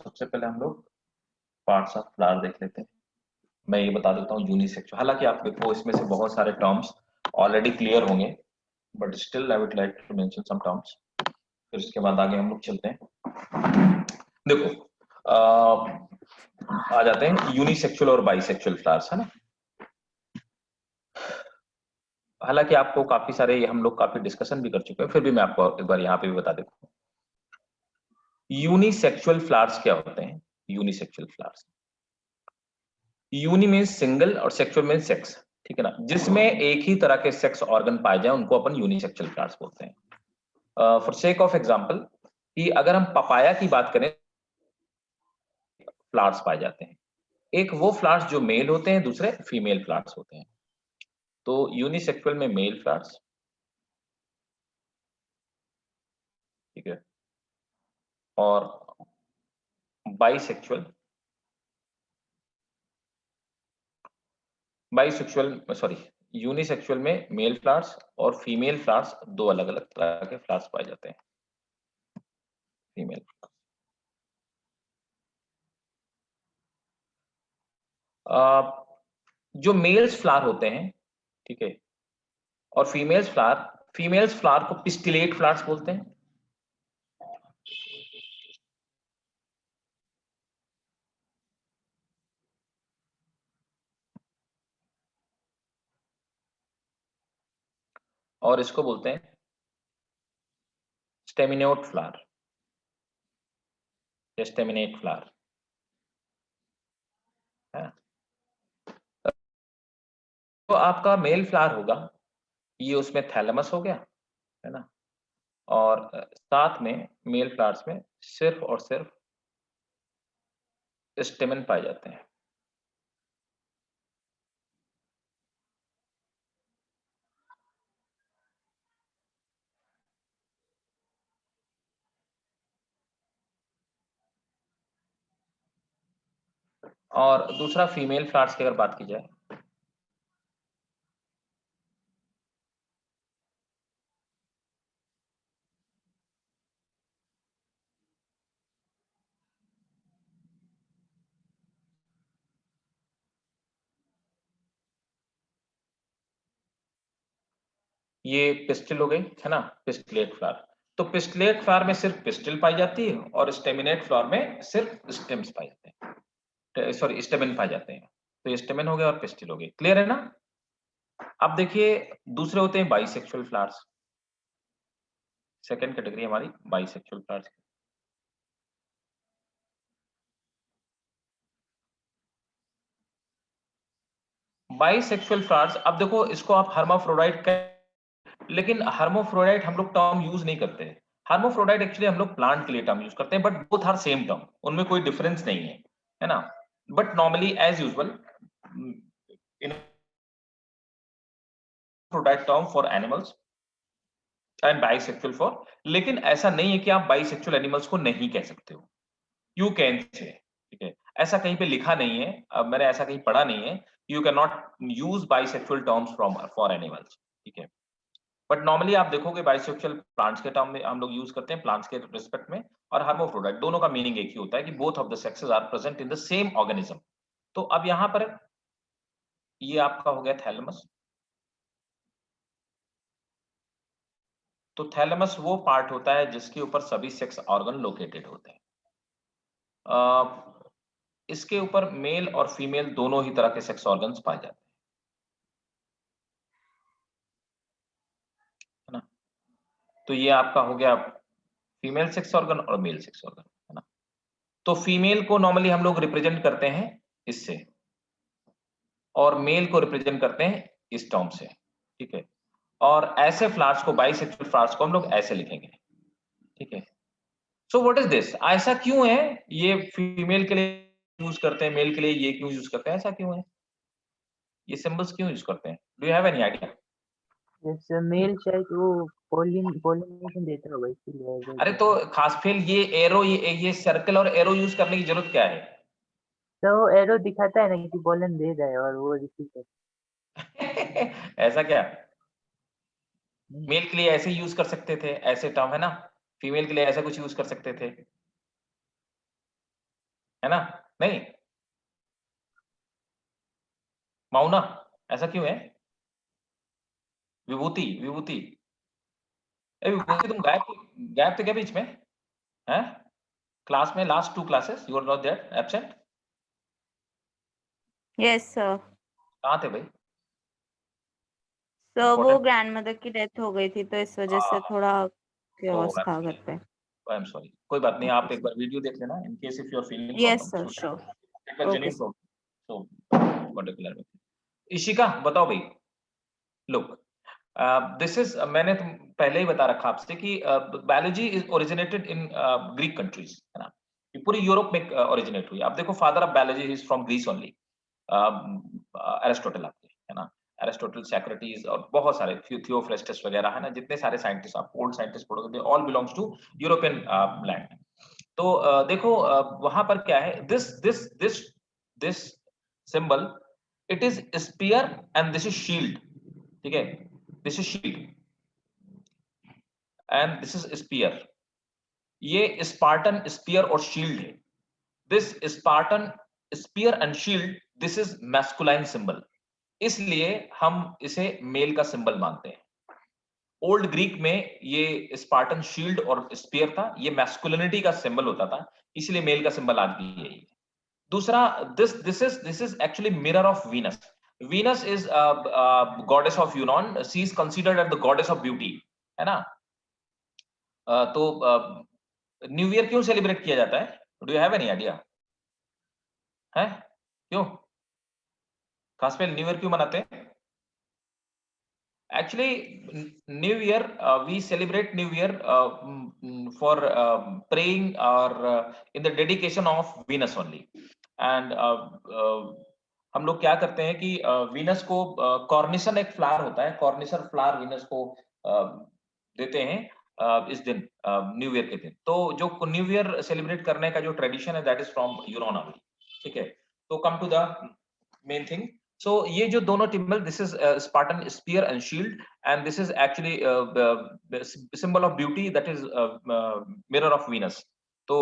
सबसे पहले हम लोग पार्ट्स ऑफ फ्लावर देख लेते हैं। मैं ये बता देता हूँ यूनिसेक्सुअल, हालांकि आप देखो इसमें से बहुत सारे टर्म्स ऑलरेडी क्लियर होंगे, but still I would like to mention some terms, फिर इसके बाद आगे हम लोग चलते हैं। देखो आ जाते हैं यूनिसेक्सुअल और बाइसेक्सुअल फ्लावर्स, है ना। हालांकि आपको काफी सारे हम लोग काफी डिस्कशन भी कर चुके हैं, फिर भी मैं आपको एक बार यहाँ पे भी बता देता हूँ। यूनिसेक्सुअल फ्लावर्स क्या होते हैं? Unisexual flowers, uni means single और सेक्सुअल मीन्स सेक्स, ठीक है ना। जिसमें एक ही तरह के सेक्स ऑर्गन पाए जाए उनको अपन यूनिसेक्सुअल फ्लावर्स बोलते हैं। फॉर सेक ऑफ एग्जांपल, कि अगर हम पपाया की बात करें, फ्लावर्स पाए जाते हैं। एक वो फ्लावर्स जो मेल होते हैं, दूसरे फीमेल फ्लावर्स होते हैं। तो यूनिसेक्सुअल में मेल फ्लावर्स, ठीक है, और बाइसेक्सुअल सॉरी यूनिसेक्सुअल में मेल फ्लावर्स और फीमेल फ्लावर्स, दो अलग अलग तरह के फ्लावर्स पाए जाते हैं। फीमेल जो मेल्स फ्लावर होते हैं, ठीक है, और फीमेल्स फ्लावर को पिस्टिलेट फ्लावर्स बोलते हैं। और इसको बोलते हैं स्टेमिनेट फ्लावर या स्टेमिनेट फ्लावर, है। तो आपका मेल फ्लावर होगा, ये उसमें थैलेमस हो गया, है ना, और साथ में मेल फ्लावर्स में सिर्फ और सिर्फ स्टेमन पाए जाते हैं। और दूसरा फीमेल फ्लावर्स की अगर बात की जाए, ये पिस्टिल हो गई, है ना, पिस्टिलेट फ्लावर। तो पिस्टिलेट फ्लावर में सिर्फ पिस्टिल पाई जाती है और स्टेमिनेट फ्लावर में सिर्फ स्टेम्स पाए जाते हैं, सॉरी स्टेमन पाए जाते हैं। तो ये स्टेमन हो गया और पिस्टिल हो गई, क्लियर है ना। अब देखिए दूसरे होते हैं बाइसेक्सुअल फ्लावर्स, सेकंड कैटेगरी हमारी बाइसेक्सुअल फ्लावर्स। बाइसेक्सुअल फ्लावर्स, अब देखो इसको आप हर्माफ्रोडाइट, लेकिन हर्माफ्रोडाइट हम लोग टर्म यूज नहीं करते हैं। हर्माफ्रोडाइट एक्चुअली हम लोग प्लांट के लिए टर्म यूज करते हैं, but both are same term, उनमें कोई डिफरेंस नहीं है ना। But normally as usual in product term for animals and bisexual for, लेकिन ऐसा नहीं है कि आप बाइसेक्सुअल एनिमल्स को नहीं कह सकते हो, यू कैन से, ठीक है। ऐसा कहीं पे लिखा नहीं है, अब मैंने ऐसा कहीं पढ़ा नहीं है, you can not use bisexual terms from for animals, ठीक है। बट नॉर्मली आप देखोगे बाइसेक्सुअल प्लांट्स के टर्म में हम लोग यूज करते हैं, प्लांट्स के रिस्पेक्ट में, और हर्माफ्रोडाइट दोनों का मीनिंग एक ही होता है कि both of the sexes are present in the same organism. तो अब यहां पर ये आपका हो गया थैलेमस। तो थैलेमस वो पार्ट होता है जिसके ऊपर सभी सेक्स ऑर्गन लोकेटेड होते हैं। इसके ऊपर मेल और फीमेल दोनों ही तरह के सेक्स ऑर्गन्स पाए जाते हैं, है ना। तो ये आपका हो गया फीमेल सेक्स ऑर्गन और मेल सेक्स ऑर्गन, है ना। तो फीमेल को नॉर्मली हम लोग रिप्रेजेंट करते हैं इससे, और मेल को रिप्रेजेंट करते हैं इस टर्म से, ठीक है। और ऐसे फ्लावर्स को, बाइसेक्सुअल फ्लावर्स को हम लोग ऐसे लिखेंगे, ठीक है। सो व्हाट इज दिस, ऐसा क्यों है, ये फीमेल के लिए यूज करते हैं, मेल के लिए ये क्यों यूज करते हैं, ऐसा क्यों है, ये सिंबल्स क्यों यूज करते हैं, do you have any idea? जैसे मेल शायद वो पोलिनेशन देता होगा इसलिए ऐसा अरे तो कुछ। खास फेल, ये एरो, ये सर्कल और एरो यूज करने की जरूरत क्या है? तो वो एरो दिखाता है ना कि पोलन दे रहा है और वो रिसीव कर। ऐसा क्या? नहीं, मेल के लिए ऐसे यूज कर सकते थे, ऐसे टर्म, है ना। फीमेल के लिए ऐसा कुछ यूज कर सकते थे। है ना? नहीं? माउना, ऐसा क्यों है? विभूति, विभूति। विभूति तुम गायब थे क्या बीच में? हैं? क्लास में last 2 classes you are not there, absent? Yes sir. कहाँ थे भाई? सर वो इम्पोर्टेंट ग्रैंडमदर की डेथ हो गई थी तो इस वजह से थोड़ा ओह, chaos आई एम था घर सॉरी, पे। I am sorry. कोई बात नहीं, ओके आप एक बार वीडियो देख लेना in case if you are feeling yes problem. Sir sure. एक बार okay genuine problem so particular. Ishika बताओ भाई, लुक दिस इज मैंने तुम पहले ही बता रखा आपसे कि biology is originated in Greek countries, है ना? ये पूरी यूरोप में ओरिजिनेट हुई। आप देखो father of biology is from Greece only, Aristotle आपके, है ना? एरिस्टोटल, सैक्रेटिस और बहुत सारे थियोफ्रेस्टस वगैरह, है ना? जितने सारे साइंटिस्ट आप ओल्ड साइंटिस्ट पढ़ोगे, they all belongs to European land. तो देखो वहां पर क्या है, this symbol, it is spear and this is shield, ठीक है? This is shield and this is spear. ये स्पार्टन स्पीयर और शील्ड है। This Spartan spear and shield, this is masculine symbol, इसलिए हम इसे मेल का सिंबल मानते हैं। ओल्ड ग्रीक में ये स्पार्टन शील्ड और स्पीयर था, ये मैस्कुलिनिटी का सिंबल होता था, इसलिए मेल का सिंबल आज भी यही है। दूसरा, this is actually mirror of Venus. Venus is goddess of union, she is considered as the goddess of beauty, है ना? तो न्यू ईयर क्यों सेलिब्रेट किया जाता है? Do you have any idea? है क्यों खास पे न्यू ईयर क्यों मनाते हैं? Actually, New Year, we celebrate New Year for praying or in the dedication of Venus only. And हम लोग क्या करते हैं कि वीनस को कॉर्निसन एक फ्लावर होता है, कॉर्निसन फ्लावर वीनस को देते हैं इस दिन, न्यू ईयर के दिन। तो जो न्यू ईयर सेलिब्रेट करने का जो ट्रेडिशन है, that is from Europe only, ठीक है? तो come to the main thing. So ये जो दोनों टिम्बल, this is Spartan spear and shield, and this is actually the symbol of beauty, that is mirror of Venus. तो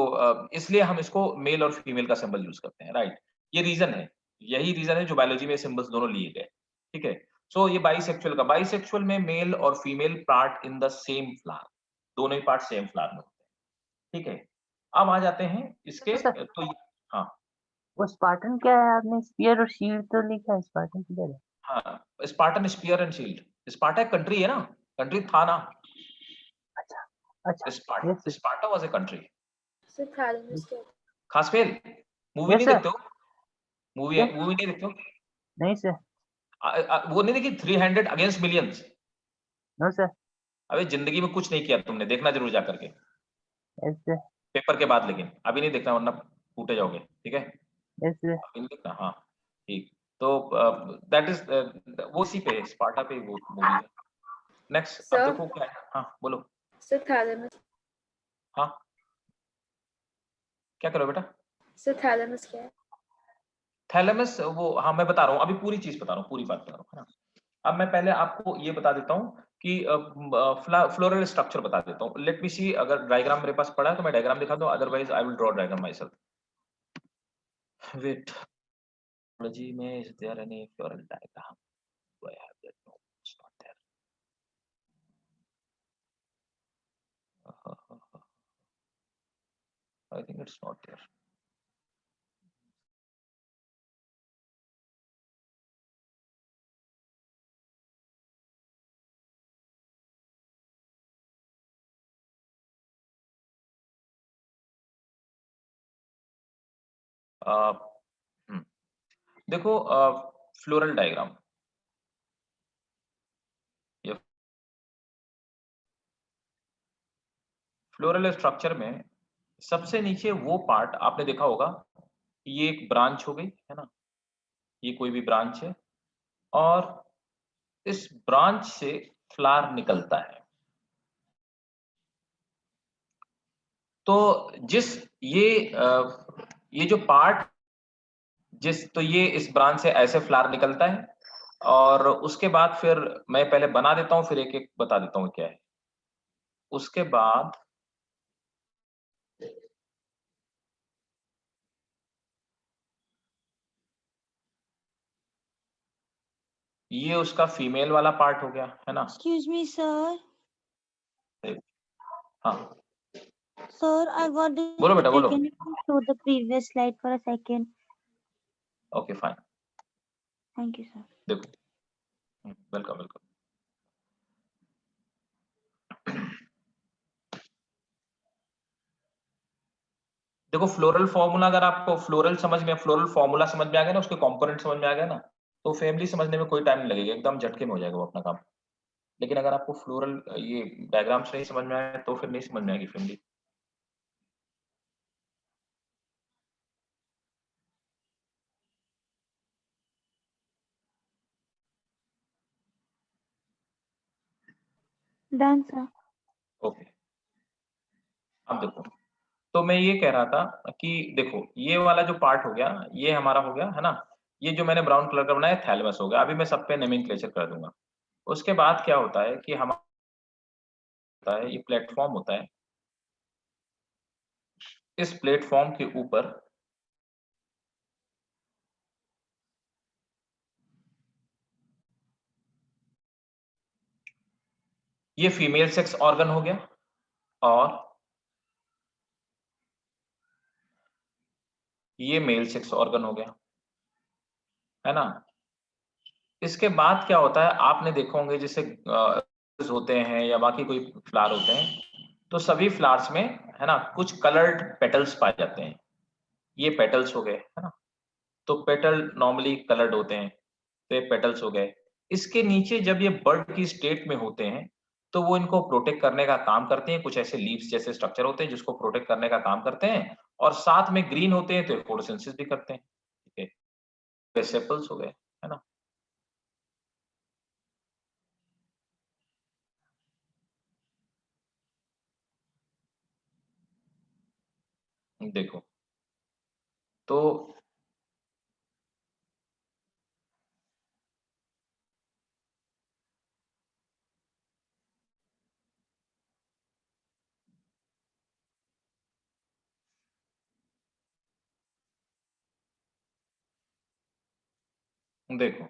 इसलिए हम इसको मेल और फीमेल का सिंबल यूज करते हैं, राइट? ये रीजन है, यही रीजन है जो बायोलॉजी में सिंबल्स दोनों लिए गए, ठीक है? सो ये बाइसेक्सुअल का, बाइसेक्सुअल में मेल और female part in the same flower, दोनों ही पार्ट सेम फ्लावर में होते हैं, ठीक है? अब आ जाते हैं इसके, सर तो हाँ वो स्पार्टन क्या है? आपने स्पीयर और शील्ड तो लिखा है, स्पार्टन किधर है? हाँ, Spartan spear and shield. Sparta एक कंट्री है ना, कंट्री था ना। अच्छा अच्छा, yes sir, Sparta was a country. Sir थैलेमस क्या? खास फेल मूवी यस नहीं सर। देखते हो? मूवी क्या? मूवी नहीं देखते हो? नहीं सर, वो नहीं देखी 300 अगेंस्ट मिलियंस? नो सर, अबे जिंदगी में कुछ नहीं किया तुमने, देखना जरूर जा करके यस सर, पेपर के बाद, लेकिन अभी नहीं देखना वरना फूटे जाओगे, ठीक है? Yes sir. अभी नहीं देखना, हाँ ठीक। तो दैट इज वो इसी पे स्पार्टा पे वो मूवी है। नेक्स्ट, अब सर देखो क्या है, हाँ बोलो। सर थैलेमस, हाँ क्या करो बेटा? सर थैलेमस क्या है? थैलेमस वो, हाँ मैं बता रहा हूँ, अभी पूरी चीज बता रहा हूँ, पूरी बात बता रहा हूँ, है ना? अब मैं पहले आपको ये बता देता हूँ कि फ्लोरल स्ट्रक्चर बता देता हूँ। लेट मी सी, अगर डायग्राम मेरे पास पड़ा है तो मैं डायग्राम दिखा दूँ, otherwise I will draw diagram myself. Wait, biology में is there any floral diagram? Do I have that? No, it's not there. I think it's not there. देखो फ्लोरल डायग्राम, ये फ्लोरल स्ट्रक्चर में सबसे नीचे वो part आपने देखा होगा, ये एक ब्रांच हो गई, है ना? ये कोई भी ब्रांच है और इस ब्रांच से फ्लावर निकलता है। तो जिस ये जो पार्ट, तो ये इस ब्रांच से ऐसे फ्लावर निकलता है, और उसके बाद फिर मैं पहले बना देता हूँ, फिर एक एक बता देता हूँ क्या है। उसके बाद ये उसका फीमेल वाला पार्ट हो गया, है ना? Excuse me, sir. हाँ, Sir, I got बोलो बेटा, बोलो। Can you please show the previous slide for a second? Okay fine, Thank you, sir. देखो, वेलकम वेलकम। देखो फ्लोरल फॉर्मूला, अगर आपको फ्लोरल फॉर्मूला समझ में आ गया ना, उसके कंपोनेंट समझ में आ गया ना, तो फैमिली समझने में कोई टाइम नहीं लगेगा, एकदम झटके में हो जाएगा वो अपना काम। लेकिन अगर आपको फ्लोरल ये डायग्राम्स नहीं समझ में आए तो फिर नहीं समझ में आएगी फैमिली। Done, sir. ओके, अब देखो, तो मैं ये कह रहा था कि देखो ये वाला जो पार्ट हो गया, ये हमारा हो गया, है ना? ये जो मैंने ब्राउन कलर का बनाया थैलेमस हो गया। अभी मैं सब पे नोमेनक्लेचर कर दूंगा। उसके बाद क्या होता है कि हमारा होता है, ये प्लेटफॉर्म होता है। इस प्लेटफॉर्म के ऊपर ये फीमेल सेक्स ऑर्गन हो गया और ये मेल सेक्स ऑर्गन हो गया, है ना? इसके बाद क्या होता है, आपने देखा होंगे जैसे होते हैं या बाकी कोई फ्लावर होते हैं, तो सभी फ्लावर्स में, है ना, कुछ कलर्ड पेटल्स पाए जाते हैं। ये पेटल्स हो गए, है ना? तो पेटल नॉर्मली कलर्ड होते हैं, तो ये पेटल्स हो गए। इसके नीचे जब ये बर्ड की स्टेट में होते हैं, तो वो इनको प्रोटेक्ट करने का काम करते हैं। कुछ ऐसे लीव्स जैसे स्ट्रक्चर होते हैं जिसको प्रोटेक्ट करने का काम करते हैं, और साथ में ग्रीन होते हैं तो फोटोसिंथेसिस भी करते हैं। ठीक है, ये सेपल्स हो गए, है ना? देखो, तो देखो,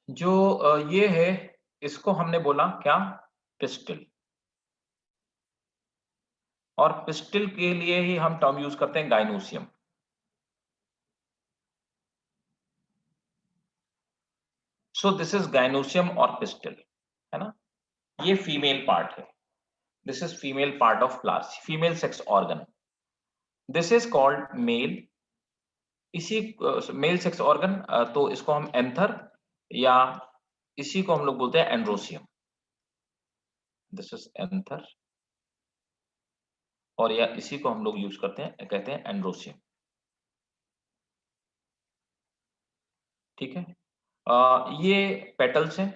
जो ये है, इसको हमने बोला क्या? पिस्टिल। और पिस्टिल के लिए ही हम टर्म यूज करते हैं gynoecium. So this is gynoecium और पिस्टिल, है ना? ये फीमेल पार्ट है। This is female part of flowers, female sex organ. This is called male. इसी मेल सेक्स ऑर्गन, तो इसको हम एंथर या इसी को हम लोग बोलते हैं एंड्रोसियम। दिस इज एंथर, और या इसी को हम लोग यूज करते हैं, कहते हैं एंड्रोसियम। ठीक है, ये पेटल्स हैं,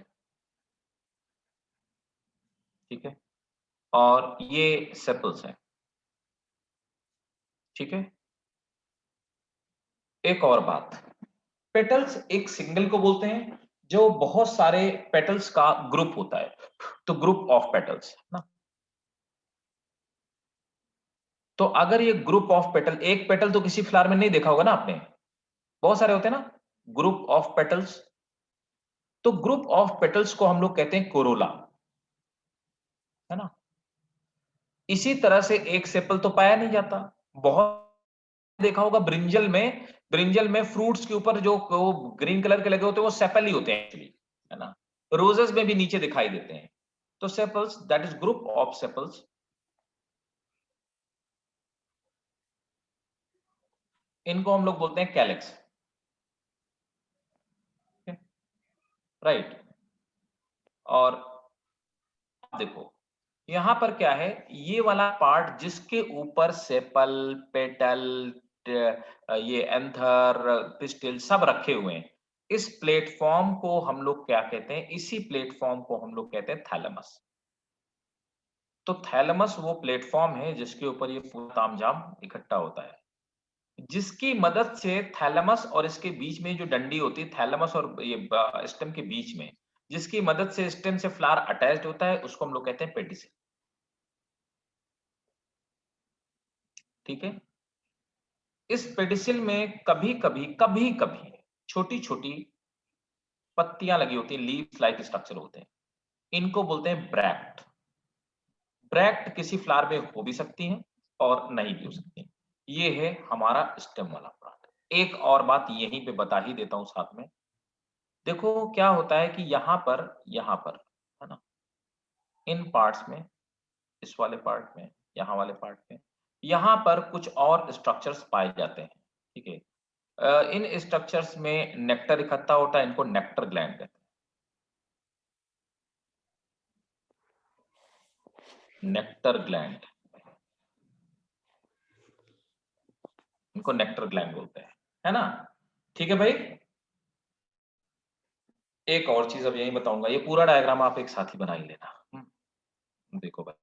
ठीक है, और ये सेपल्स हैं। ठीक है, एक और बात, पेटल्स एक सिंगल को बोलते हैं जो बहुत सारे पेटल्स का ग्रुप होता है, तो ग्रुप ऑफ पेटल्स ना। तो अगर ये ग्रुप ऑफ पेटल, एक पेटल तो किसी फ्लावर में नहीं देखा होगा ना आपने, बहुत सारे होते हैं ना ग्रुप ऑफ पेटल्स। तो ग्रुप ऑफ पेटल्स को हम लोग कहते हैं कोरोला, है ना? इसी तरह से एक सेपल तो पाया नहीं जाता। बहुत देखा होगा ब्रिंजल में फ्रूट्स के ऊपर जो वो ग्रीन कलर के लगे होते हैं वो सेपल ही होते हैं एक्चुअली, है ना? रोजेस में भी नीचे दिखाई देते हैं। तो sepals, that is group of sepals. इनको हम लोग बोलते हैं कैलिक्स, राइट? और देखो यहां पर क्या है, ये वाला पार्ट जिसके ऊपर सेपल, पेटल, ये एंथर, पिस्टिल सब रखे हुए हैं, इस प्लेटफॉर्म को हम लोग क्या कहते हैं? इसी प्लेटफॉर्म को हम लोग कहते हैं थैलेमस। तो थैलेमस वो प्लेटफॉर्म है जिसके ऊपर ये पूरा तामझाम इकट्ठा होता है, जिसकी मदद से थैलेमस और इसके बीच में जो डंडी होती है, थैलेमस और ये स्टेम के बीच में, जिसकी मदद से स्टेम से फ्लावर अटैच्ड होता है, उसको हम लोग कहते हैं पेडिसिल। ठीक है, इस पेडिसिल में कभी कभी छोटी छोटी पत्तियां लगी होती हैं, लीव्स लाइक स्ट्रक्चर होते हैं, इनको बोलते हैं ब्रैक्ट। ब्रैक्ट किसी फ्लावर में हो भी सकती हैं और नहीं भी हो सकती हैं। ये है हमारा स्टेम वाला पार्ट। एक और बात यहीं पे बता ही देता हूं साथ में, देखो क्या होता है कि यहाँ पर है ना, इन पार्ट्स में, इस वाले पार्ट में, यहाँ वाले पार्ट में, यहाँ पर कुछ और स्ट्रक्चर्स पाए जाते हैं, ठीक है। इन स्ट्रक्चर्स में नेक्टर इकट्ठा होता है, इनको नेक्टर ग्लैंड कहते हैं, नेक्टर ग्लैंड, इनको नेक्टर ग्लैंड बोलते हैं, है ना। ठीक है भाई। एक और चीज अब यही बताऊंगा, ये पूरा डायग्राम आप एक साथ ही बना ही लेना। देखो भाई,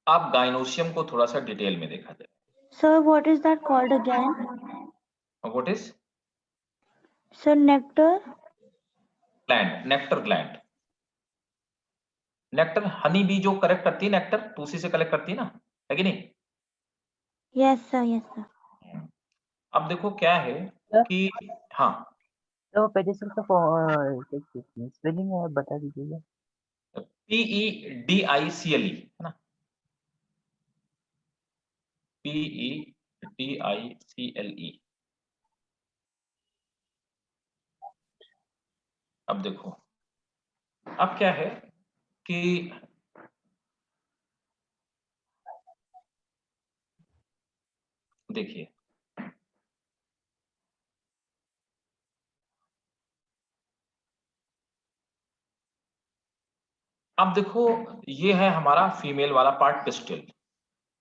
आप गाइनोसियम को थोड़ा सा डिटेल में देखा जाए। Sir, what is that called again? What is? Sir, nectar? Gland, nectar gland. Nectar honey bee जो कलेक्ट करती है, नेक्टर तो उसी से कलेक्ट करती है ना, है कि नहीं? Yes, sir. Yes, sir. अब देखो क्या है कि हाँ, तो पेडिसल का स्पेलिंग बता दीजिएगा। PEDICLE है ना, PEDICLE। अब देखो, अब क्या है कि देखिए, अब देखो ये है हमारा फीमेल वाला पार्ट पिस्टिल।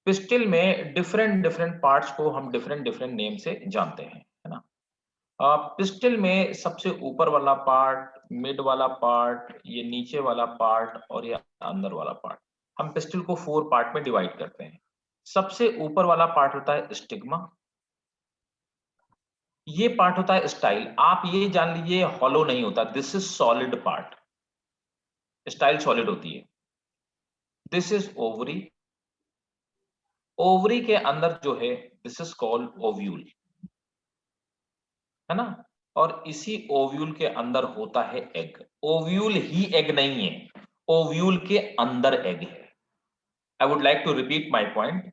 पिस्टिल में डिफरेंट डिफरेंट पार्ट्स को हम डिफरेंट डिफरेंट नेम से जानते हैं, है ना। पिस्टिल में सबसे ऊपर वाला पार्ट, मिड वाला पार्ट, ये नीचे वाला पार्ट और ये अंदर वाला पार्ट, हम पिस्टिल को 4 पार्ट में डिवाइड करते हैं। सबसे ऊपर वाला पार्ट होता है स्टिग्मा, ये पार्ट होता है स्टाइल। आप ये जान लीजिए हॉलो नहीं होता, this is solid part, style solid होती है। दिस इज ओवरी, ओवरी के अंदर जो है दिस इज कॉल्ड ओव्यूल, है ना। और इसी ओव्यूल के अंदर होता है एग। ओव्यूल ही एग नहीं है, ओव्यूल के अंदर एग है। I would like to repeat my point,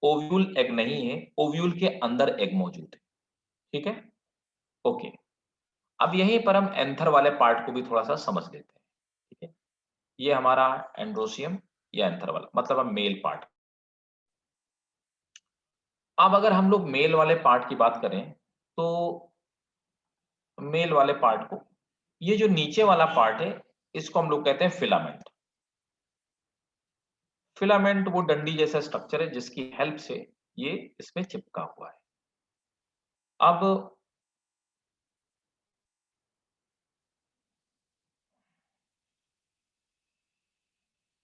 ovule egg नहीं है, ओव्यूल के अंदर एग मौजूद है, ठीक है। ओके, अब यहीं पर हम एंथर वाले पार्ट को भी थोड़ा सा समझ लेते हैं, ठीक है। ये हमारा एंड्रोसियम या एंथर वाला, मतलब हम मेल पार्ट। अब अगर हम लोग मेल वाले पार्ट की बात करें तो मेल वाले पार्ट को, ये जो नीचे वाला पार्ट है इसको हम लोग कहते हैं फिलामेंट। फिलामेंट वो डंडी जैसा स्ट्रक्चर है जिसकी हेल्प से ये इसमें चिपका हुआ है। अब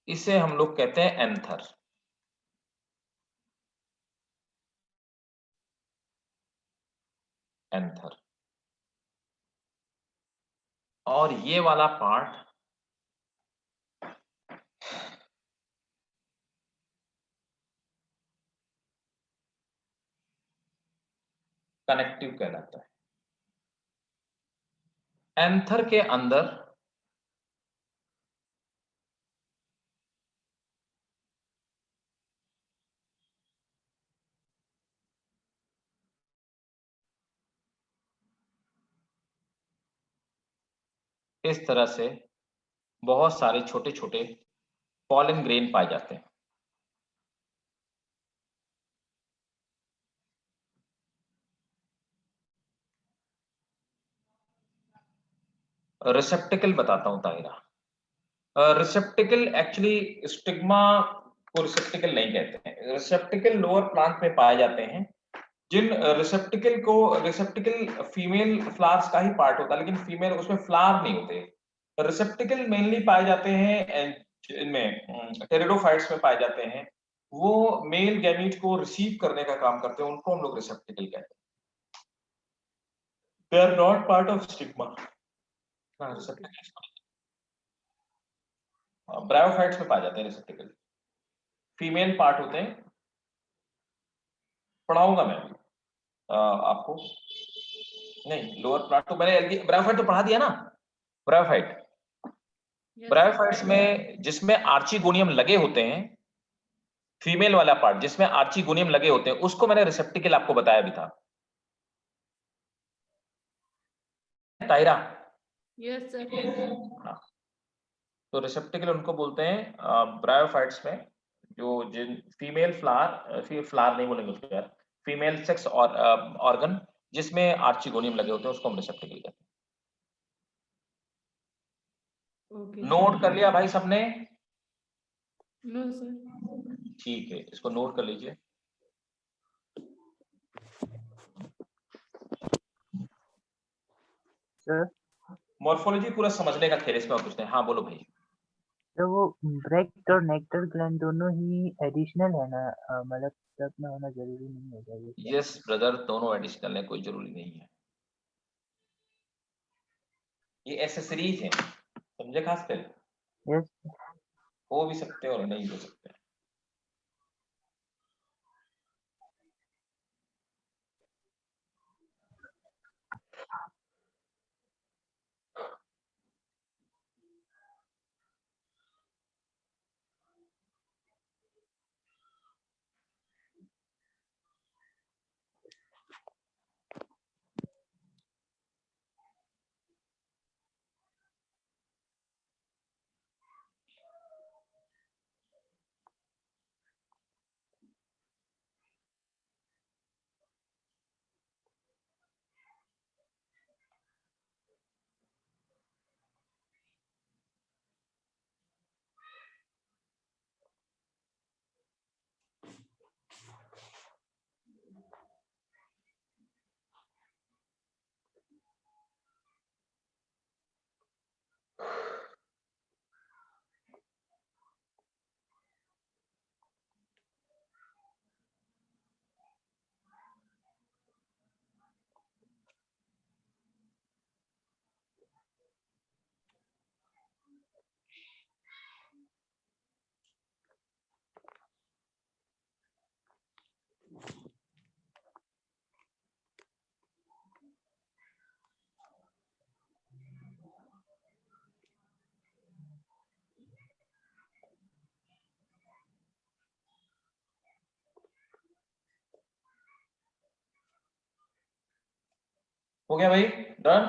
इसे हम लोग कहते हैं एंथर। एंथर, और ये वाला पार्ट कनेक्टिव कहलाता है। एंथर के अंदर इस तरह से बहुत सारे छोटे छोटे पॉलन ग्रेन पाए जाते हैं। रिसेप्टिकल बताता हूं ताहिरा। रिसेप्टिकल एक्चुअली स्टिग्मा को रिसेप्टिकल नहीं कहते हैं। रिसेप्टिकल लोअर प्लांट में पाए जाते हैं। जिन रिसेप्टिकल को, रिसेप्टिकल फीमेल फ्लावर्स का ही पार्ट होता है, लेकिन फीमेल उसमें फ्लावर नहीं होते। रिसेप्टिकल मेनली पाए जाते हैं इनमें टेरिडोफाइट्स में पाए जाते हैं। वो मेल गैमीट को रिसीव करने का काम करते हैं, उनको हम लोग रिसेप्टिकल कहते हैं। They are not part of stigma. Bryophytes में पाए जाते हैं रिसेप्टिकल, फीमेल पार्ट होते हैं। पढ़ाऊंगा मैं आपको। नहीं, लोअर प्लांट तो मैंने ब्रायोफाइट तो पढ़ा दिया ना। ब्रायोफाइट्स में जिसमें आर्चिगोनियम लगे होते हैं, फीमेल वाला पार्ट जिसमें आर्चिगोनियम लगे होते हैं, उसको मैंने रिसेप्टिकल आपको बताया भी था। तायरा, यस सर। हाँ, तो रिसेप्टिकल उनको बोलते हैं ब्रायोफाइट्स में, जो जिन फीमेल फ्लावर, फिर फ्लावर नहीं बोलेंगे उसको यार, फीमेल सेक्स और ऑर्गन जिसमें आर्चिगोनियम लगे होते हैं, उसको हम रिसेप्टिकल कहते हैं। ओके। नोट कर लिया भाई सबने? No sir. ठीक है, इसको नोट कर लीजिए। सर मॉर्फोलॉजी पूरा समझने का खेल, इसमें और कुछ नहीं। हाँ बोलो भाई। तो वो ब्रेक्ट और नेक्टर ग्लैंड दोनों ही एडिशनल है ना, मतलब सब में होना जरूरी नहीं होगा ये? यस ब्रदर, दोनों एडिशनल है, कोई जरूरी नहीं है, ये एसेसरीज हैं, समझे? खासकर यस। हो भी सकते हैं और नहीं हो सकते। हो गया भाई? डन?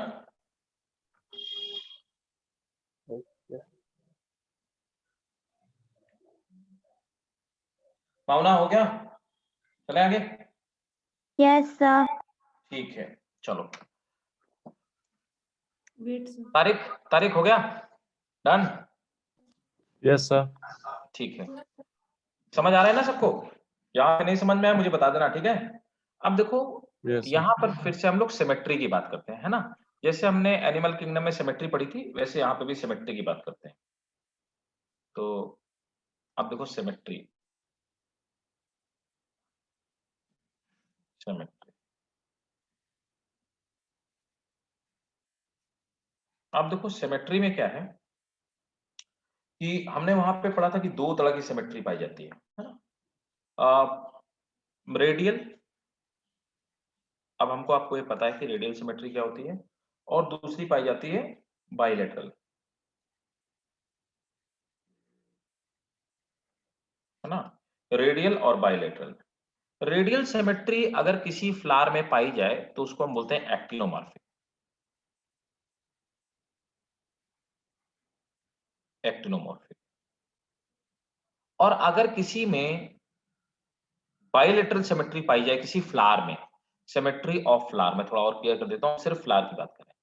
पावना हो गया? चले आगे? Yes, sir. ठीक है, चलो। Wait sir. तारिक हो गया? डन? Yes sir. ठीक है, समझ आ रहा है ना सबको? यहाँ पे नहीं समझ में आया मुझे बता देना, ठीक है? अब देखो, यस सर। यहाँ पर फिर से हम लोग सिमेट्री की बात करते हैं, है ना? जैसे हमने एनिमल किंगडम में सिमेट्री पढ़ी थी, वैसे यहाँ पे भी सिमेट्री की बात करते हैं। तो अब देखो सिमेट्री, सिमेट्री अब देखो सिमेट्री में क्या है कि हमने वहां पे पढ़ा था कि दो तरह की सिमेट्री पाई जाती है ना? रेडियल, अब आपको ये पता है कि रेडियल सिमेट्री क्या होती है, और दूसरी पाई जाती है बाइलेटरल, है ना? रेडियल और बाइलेटरल। रेडियल सिमेट्री अगर किसी फ्लावर में पाई जाए तो उसको हम बोलते हैं एक्टिनोमॉर्फिक। एक्टिनोमॉर्फिक। और अगर किसी में बाइलेटरल सिमेट्री पाई जाए किसी फ्लावर में, सिमेट्री ऑफ फ्लावर, मैं थोड़ा और क्लियर कर देता हूं, सिर्फ फ्लावर की बात करें,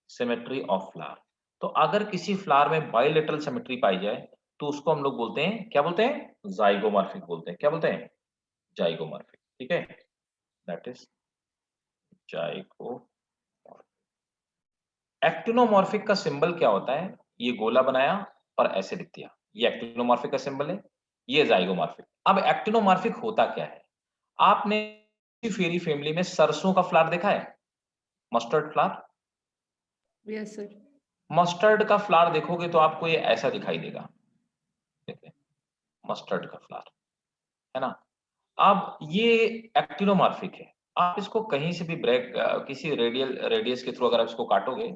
सिमेट्री ऑफ फ्लावर, तो अगर किसी फ्लावर में बाइलेटरल सिमेट्री पाई जाए तो उसको हम लोग बोलते हैं, क्या बोलते हैं? जाइगोमॉर्फिक बोलते हैं। क्या बोलते हैं? जाइगोमॉर्फिक। ठीक है, दैट इज जाइगोमॉर्फिक। एक्टिनोमॉर्फिक का सिंबल क्या होता है? ये गोला बनाया और ऐसे लिख दिया, ये एक्टिनोमॉर्फिक का सिंबल है, ये जाइगोमॉर्फिक। अब एक्टिनोमॉर्फिक होता क्या है? आपने फेरी फैमिली में सरसों का फ्लावर देखा है? Mustard flower. Yes sir. Mustard का फ्लावर देखोगे तो आपको ये ऐसा दिखाई देगा, देखिए, मस्टर्ड का फ्लावर, है ना? अब ये एक्टिनोमॉर्फिक है। आप इसको कहीं से भी ब्रेक किसी रेडियस के थ्रू अगर आप इसको काटोगे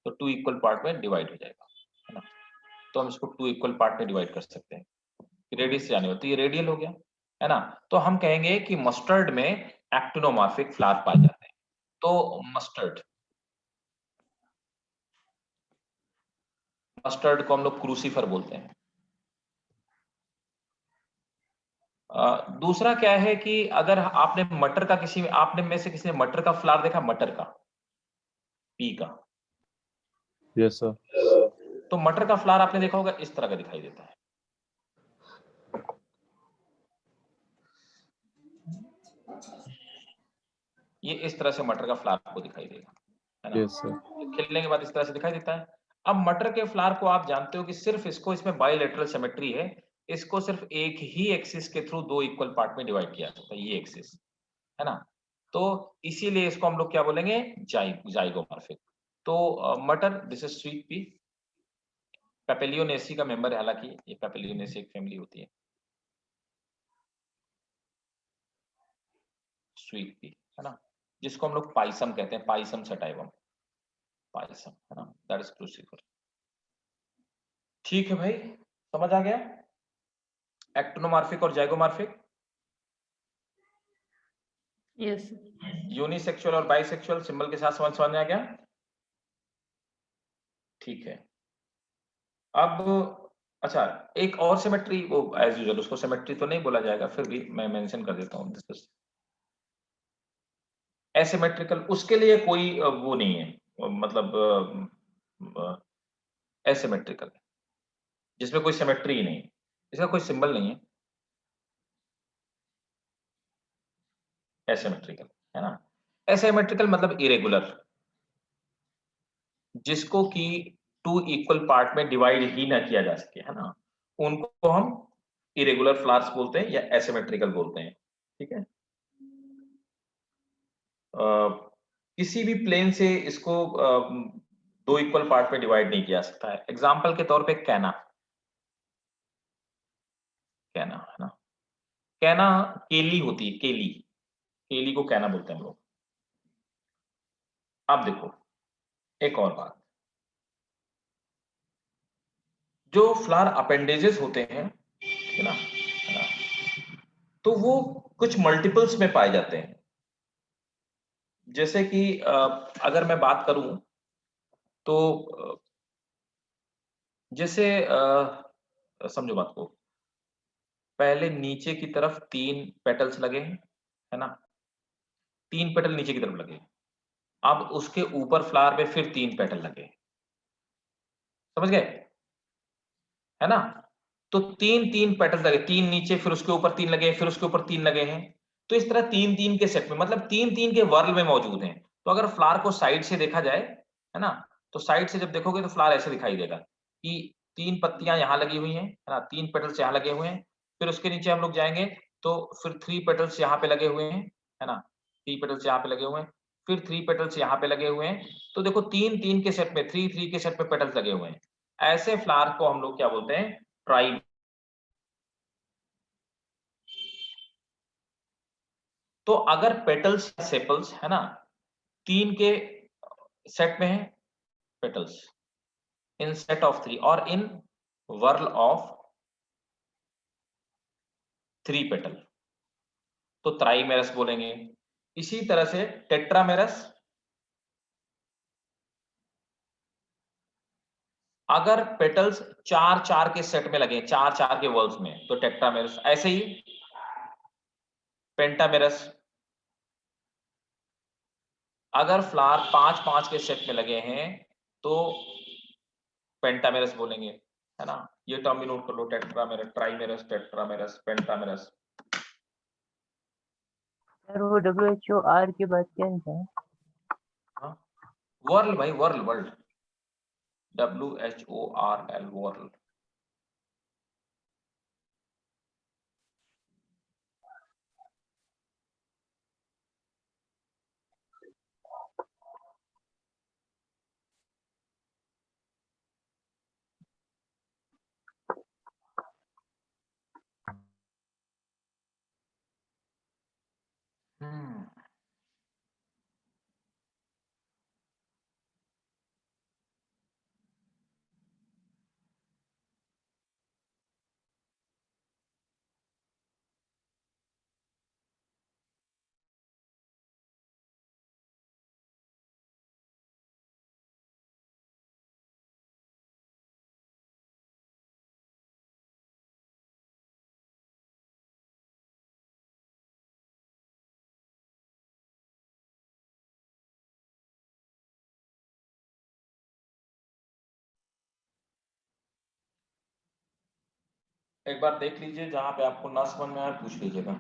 तो 2 इक्वल पार्ट में डिवाइड हो जाएगा, है ना? तो हम इसको 2 इक्वल पार्ट में डिवाइड कर सकते हैं। रेडियस से जाने हो तो ये रेडियल हो गया, है ना? तो हम कहेंगे कि मस्टर्ड में एक्टिनोमॉर्फिक फ्लावर पाए जाते हैं। तो मस्टर्ड को हम लोग क्रूसीफर बोलते हैं। दूसरा क्या है कि अगर आपने मटर का आपने में से किसी ने मटर का फ्लावर देखा, मटर का, पी का? Yes, sir. तो मटर का फ्लावर आपने देखा होगा, इस तरह का दिखाई देता है। ये इस तरह से मटर का फ्लावर आपको दिखाई देगा, है ना? Yes, sir. खिलने के बाद इस तरह से दिखाई देता है। अब मटर के फ्लावर को आप जानते हो कि सिर्फ इसमें बाइलेटरल सिमेट्री है। इसको सिर्फ एक ही एक्सिस के थ्रू 2 इक्वल पार्ट में डिवाइड किया जाता है, ये एक्सिस, है ना? तो इसीलिए इसको हम लोग क्या बोलेंगे? जाइगोमॉर्फिक। तो मटर, दिस इज स्वीट पी, पेपेलियोनेसी का मेंबर है, हालांकि ये पेपेलियोनेसी एक फैमिली होती है। स्वीट पी, है ना? जिसको हम लोग पाइसम कहते हैं, पाइसम सटाइवम, पाइसम, है ना? That is crucifer. ठीक है भाई, समझ आ गया एक्टिनोमॉर्फिक और जाइगोमॉर्फिक? Yes, sir. यूनिसेक्सुअल और बाइसेक्सुअल सिंबल के साथ समझ में आ गया? ठीक है। अब अच्छा, एक और सिमेट्री, वो एज यूजुअल उसको सिमेट्री तो नहीं बोला जाएगा, फिर भी मैं मेंशन कर देता हूं, दिस एसिमेट्रिकल। उसके लिए कोई वो नहीं है, मतलब एसिमेट्रिकल, जिसमें कोई सिमेट्री ही नहीं, इसका कोई सिंबल नहीं है, एसिमेट्रिकल, है ना? एसिमेट्रिकल मतलब इरेगुलर, जिसको कि 2 इक्वल पार्ट में डिवाइड ही ना किया जा सके, है ना? उनको हम इरेगुलर फ्लावर्स बोलते हैं या एसिमेट्रिकल बोलते हैं, ठीक है? किसी भी प्लेन से इसको 2 इक्वल पार्ट में डिवाइड नहीं किया जा सकता है। एग्जाम्पल के तौर पे कैना, कैना, है ना? कैना केली होती है, केली, केली को कैना बोलते हैं हम लोग। अब देखो एक और बात, जो फ्लावर अपेंडेजेस होते हैं, है ना, तो वो कुछ मल्टीपल्स में पाए जाते हैं। जैसे कि अगर मैं बात करूं तो जैसे समझो बात को, पहले नीचे की तरफ 3 पेटल्स लगे हैं, है ना? 3 पेटल नीचे की तरफ लगे, अब उसके ऊपर फ्लावर पे फिर 3 पेटल लगे, समझ गए, है ना? तो 3 पेटल लगे, 3 नीचे, फिर उसके ऊपर 3 लगे, फिर उसके ऊपर 3 लगे हैं। तो इस तरह 3 के सेट में, मतलब 3 के वर्ल में मौजूद हैं। तो अगर फ्लावर को साइड से देखा जाए, है ना, तो साइड से जब देखोगे तो फ्लावर ऐसे दिखाई देगा कि 3 पत्तियां यहाँ लगी हुई हैं, है ना, 3 पेटल्स यहाँ लगे हुए हैं। फिर उसके नीचे हम लोग जाएंगे तो फिर 3 पेटल्स यहाँ पे लगे हुए हैं, है ना, 3 पेटल्स यहाँ पे लगे हुए हैं, फिर 3 पेटल्स यहाँ पे लगे हुए हैं। तो देखो 3 के सेट में, 3 के सेट में पेटल्स लगे हुए हैं। ऐसे फ्लावर को हम लोग क्या बोलते हैं? ट्राई। तो अगर पेटल्स सेपल्स, है ना, 3 के सेट में है पेटल्स, इन सेट ऑफ 3 और इन वर्ल ऑफ 3 पेटल, तो ट्राइमेरस बोलेंगे। इसी तरह से टेट्रामेरस, अगर पेटल्स 4 के सेट में लगे, 4 के वर्ल्स में, तो टेट्रामेरस। ऐसे ही पेंटामेरस, अगर फ्लावर 5 के सेट में लगे हैं तो पेंटामेरस बोलेंगे, है ना? ये टर्म भी नोट कर लो, tetramerous, trimerous, tetramerous, pentamerous. Sir वो WHOR के बाद क्या है? हाँ, वर्ल भाई, वर्ल्ड, WHORL, वर्ल्ड। एक बार देख लीजिए, जहां पे आपको ना समझ में आए पूछ लीजिएगा।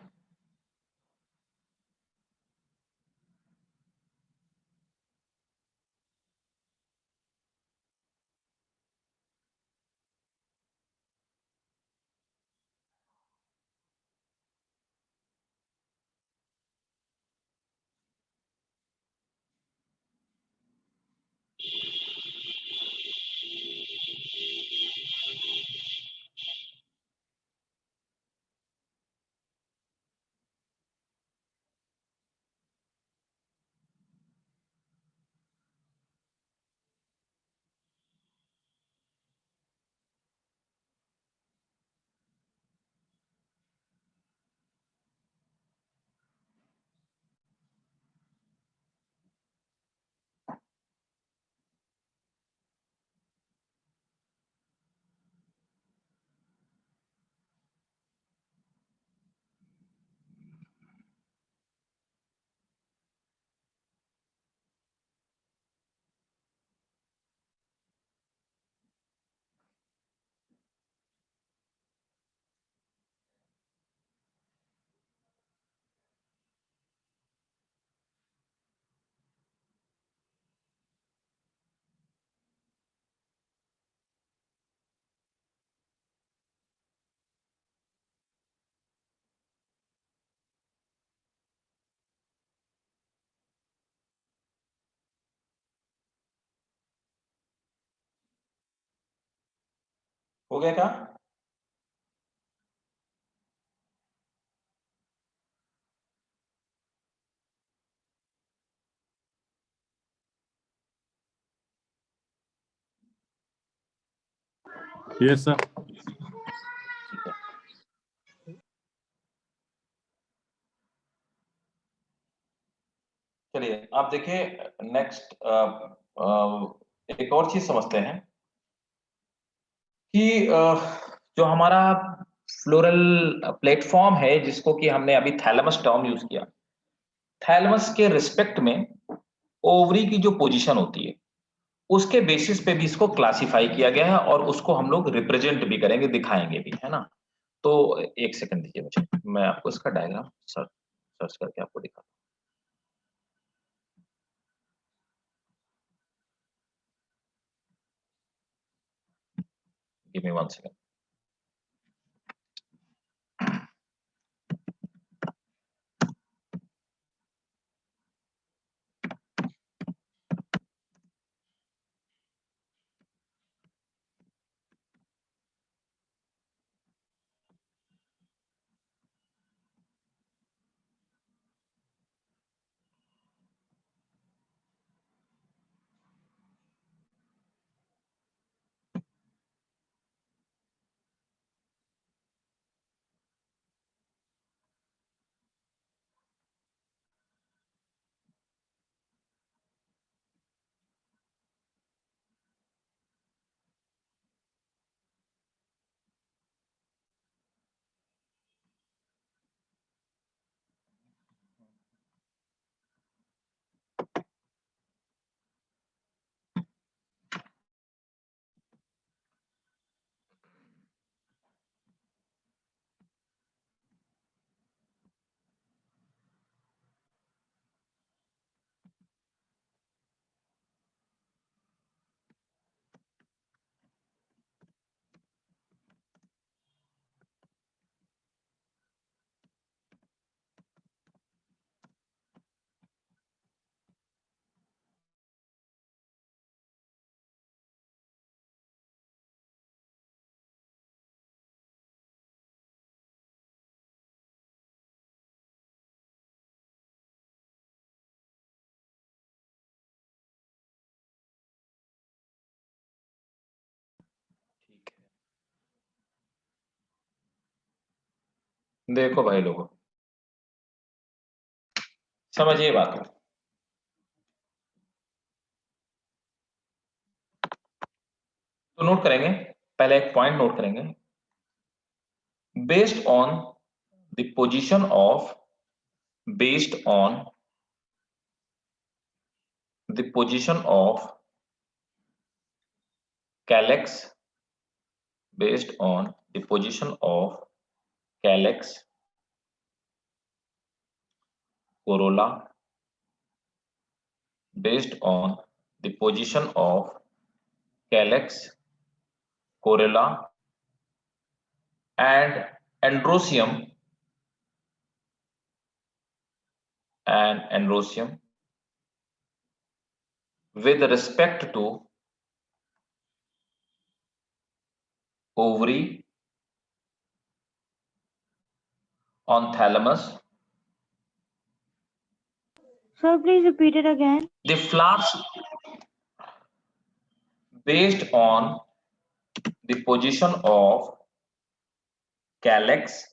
हो गया क्या? Yes, sir. ठीक है, चलिए आप देखिए नेक्स्ट। एक और चीज समझते हैं कि जो हमारा फ्लोरल प्लेटफॉर्म है, जिसको कि हमने अभी थैलेमस टर्म यूज किया, थैलेमस के रिस्पेक्ट में ओवरी की जो पोजीशन होती है उसके बेसिस पे भी इसको क्लासिफाई किया गया है, और उसको हम लोग रिप्रेजेंट भी करेंगे, दिखाएंगे भी, है ना। तो एक सेकंड दीजिए मुझे, मैं आपको इसका डायग्राम सर्च करके आपको दिखा। Give me 1 second. ठीक है, देखो भाई लोगों, समझिए बात को। तो नोट करेंगे, पहले एक पॉइंट नोट करेंगे। Based on the position of based on the position of calyx based on the position of calyx, corolla, based on the position of calyx, corolla and androsium with respect to ovary on thalamus. Sir, please repeat it again. The flowers based on the position of calyx,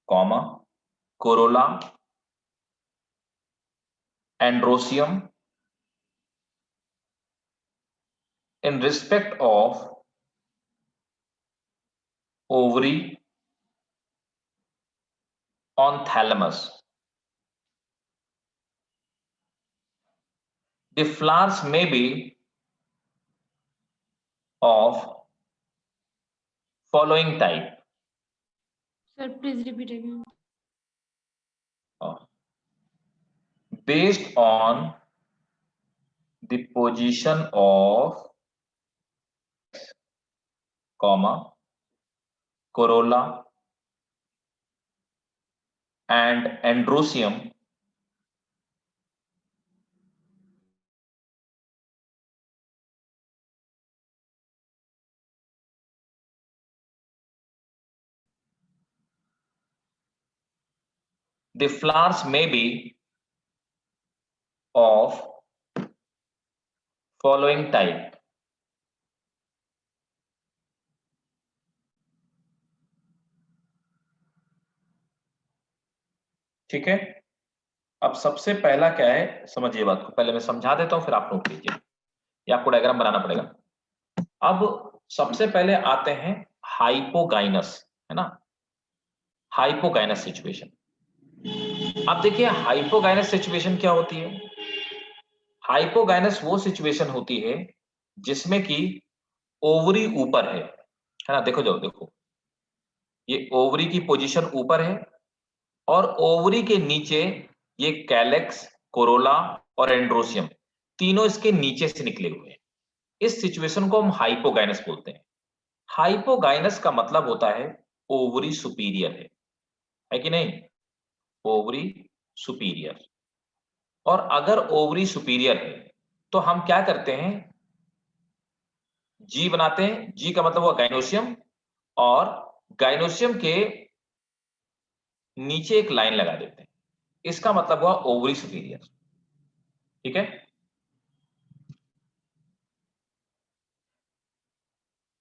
comma, corolla, androsium in respect of ovary on thalamus. The flowers may be of following type. Sir, please repeat again. Based on the position of comma, corolla and androsium the flowers may be of following type. ठीक है, अब सबसे पहला क्या है समझिए बात को, पहले मैं समझा देता हूं फिर आप नोट लीजिए, ये आपको डायग्राम बनाना पड़ेगा। अब सबसे पहले आते हैं हाइपोगाइनस, है ना, हाइपोगाइनस सिचुएशन। अब देखिए हाइपोगाइनस सिचुएशन क्या होती है। हाइपोगाइनस वो सिचुएशन होती है जिसमें कि ओवरी ऊपर है ना, देखो जाओ देखो, ये ओवरी की पोजीशन ऊपर है और ओवरी के नीचे ये कैलेक्स, कोरोला और एंड्रोसियम तीनों इसके नीचे से निकले हुए हैं। इस सिचुएशन को हम हाइपोगाइनस बोलते हैं। हाइपोगाइनस का मतलब होता है ओवरी सुपीरियर है कि नहीं, ओवरी सुपीरियर। और अगर ओवरी सुपीरियर है तो हम क्या करते हैं, जी बनाते हैं, जी का मतलब हुआ गाइनोसियम, और गाइनोसियम के नीचे एक लाइन लगा देते हैं, इसका मतलब हुआ ओवरी सुपीरियर। ठीक है,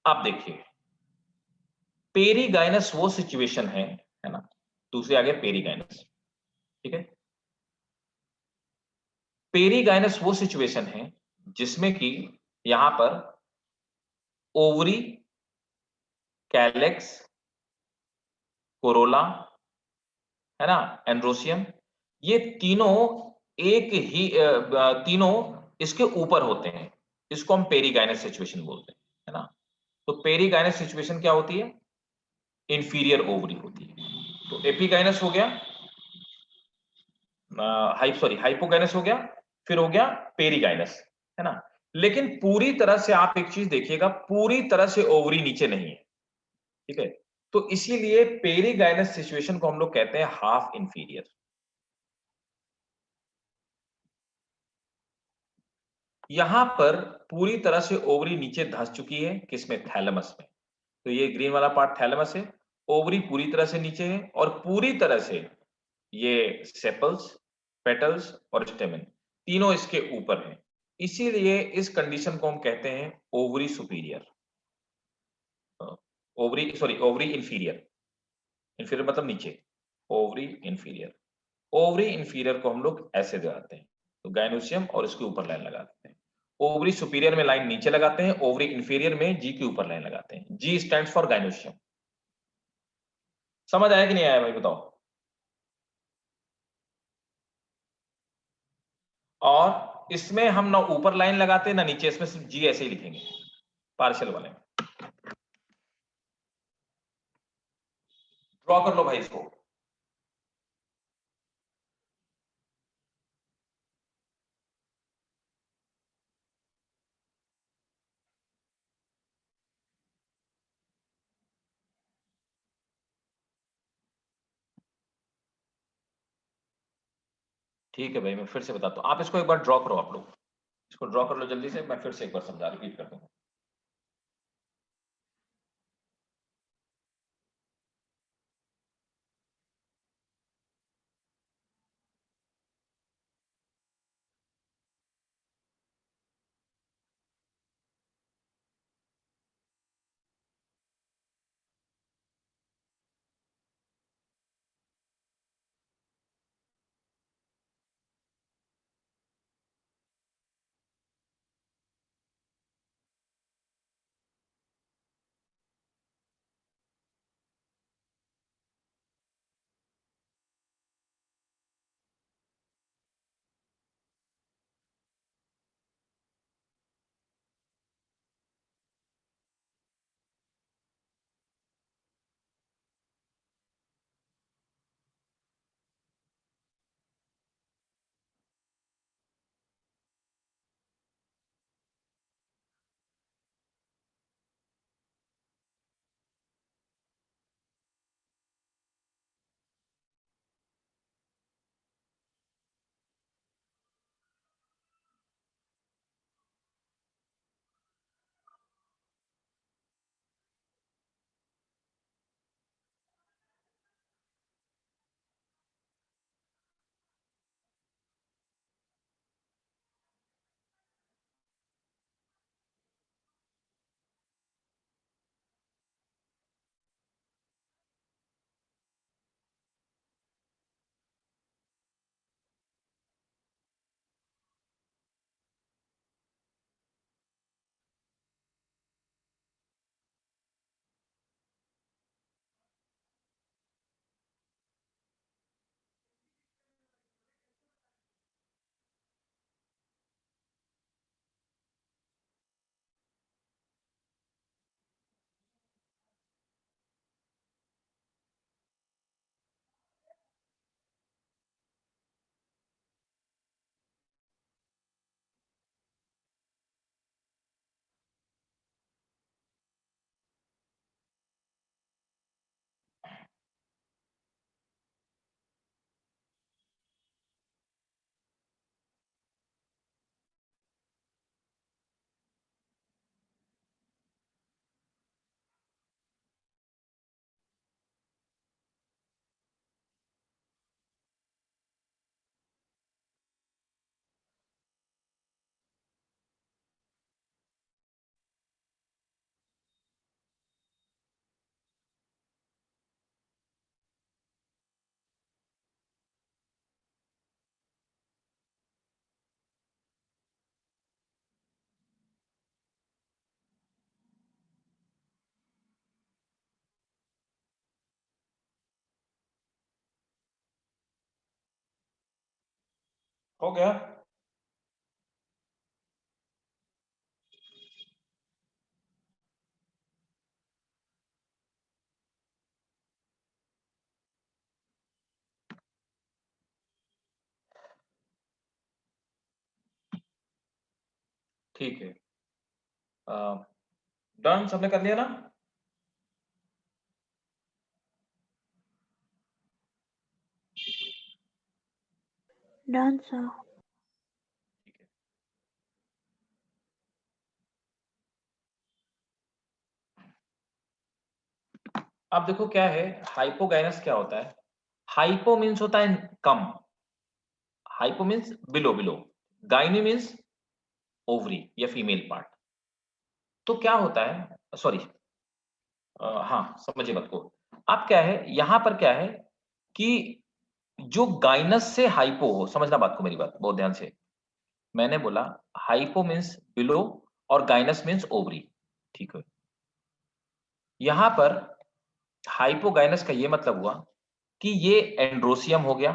अब देखिए पेरीगाइनस वो सिचुएशन है ना, दूसरे आगे पेरीगाइनस। ठीक है, पेरीगाइनस वो सिचुएशन है जिसमें कि यहां पर ओवरी, कैलेक्स, कोरोला, है ना, एंड्रोसियम, ये तीनों एक ही तीनों इसके ऊपर होते हैं, इसको हम पेरीगाइनस सिचुएशन बोलते हैं, है ना। तो पेरीगाइनस सिचुएशन क्या होती है, इंफीरियर ओवरी होती है। तो एपिगाइनस हो गया, हाइपोगाइनस हो गया, फिर हो गया पेरीगाइनस, है ना। लेकिन पूरी तरह से आप एक चीज देखिएगा, पूरी तरह से ओवरी नीचे नहीं है। ठीक है, तो इसीलिए पेरीगाइनस सिचुएशन को हम लोग कहते हैं हाफ इंफीरियर। यहां पर पूरी तरह से ओवरी नीचे धंस चुकी है, किसमें, थैलेमस में। तो ये ग्रीन वाला पार्ट थैलेमस है, ओवरी पूरी तरह से नीचे है और पूरी तरह से ये सेपल्स, पेटल्स और स्टेमन तीनों इसके ऊपर हैं। इसीलिए इस कंडीशन को हम कहते हैं ovary superior, ovary inferior. Inferior मतलब नीचे, ओवरी इंफीरियर। ओवरी इंफीरियर को हम लोग ऐसे लगाते हैं, तो गाइनोसियम और इसके ऊपर लाइन लगाते हैं। ओवरी सुपीरियर में लाइन नीचे लगाते हैं, ओवरी इंफीरियर में जी के ऊपर लाइन लगाते हैं। जी स्टैंड्स फॉर गाइनोसियम। समझ आया कि नहीं आया भाई बताओ। और इसमें हम ना ऊपर लाइन लगाते हैं ना नीचे, इसमें सिर्फ जी ऐसे ही लिखेंगे पार्शियल वाले में। ड्रॉ कर लो भाई इसको। ठीक है भाई, मैं फिर से बताता हूँ, आप इसको एक बार ड्रॉ करो, आप लोग इसको ड्रॉ कर लो जल्दी से, मैं फिर से एक बार समझा रिपीट कर दूंगा। हो गया? ठीक है, डन, सबने कर लिया ना? Done, sir. ठीक है, अब देखो क्या है, हाइपोगाइनस क्या होता है? हाइपो मीन्स होता है कम, hypo means below below, gyny means ovary या फीमेल पार्ट। तो क्या होता है, सॉरी, हाँ समझिए बात को। अब क्या है, यहां पर क्या है कि जो गाइनस से हाइपो हो, समझना बात को, मेरी बात बहुत ध्यान से। मैंने बोला हाइपो मीन्स बिलो और गाइनस मीन्स ओवरी, ठीक है। यहां पर हाइपोगाइनस का ये मतलब हुआ कि ये एंड्रोसियम हो गया,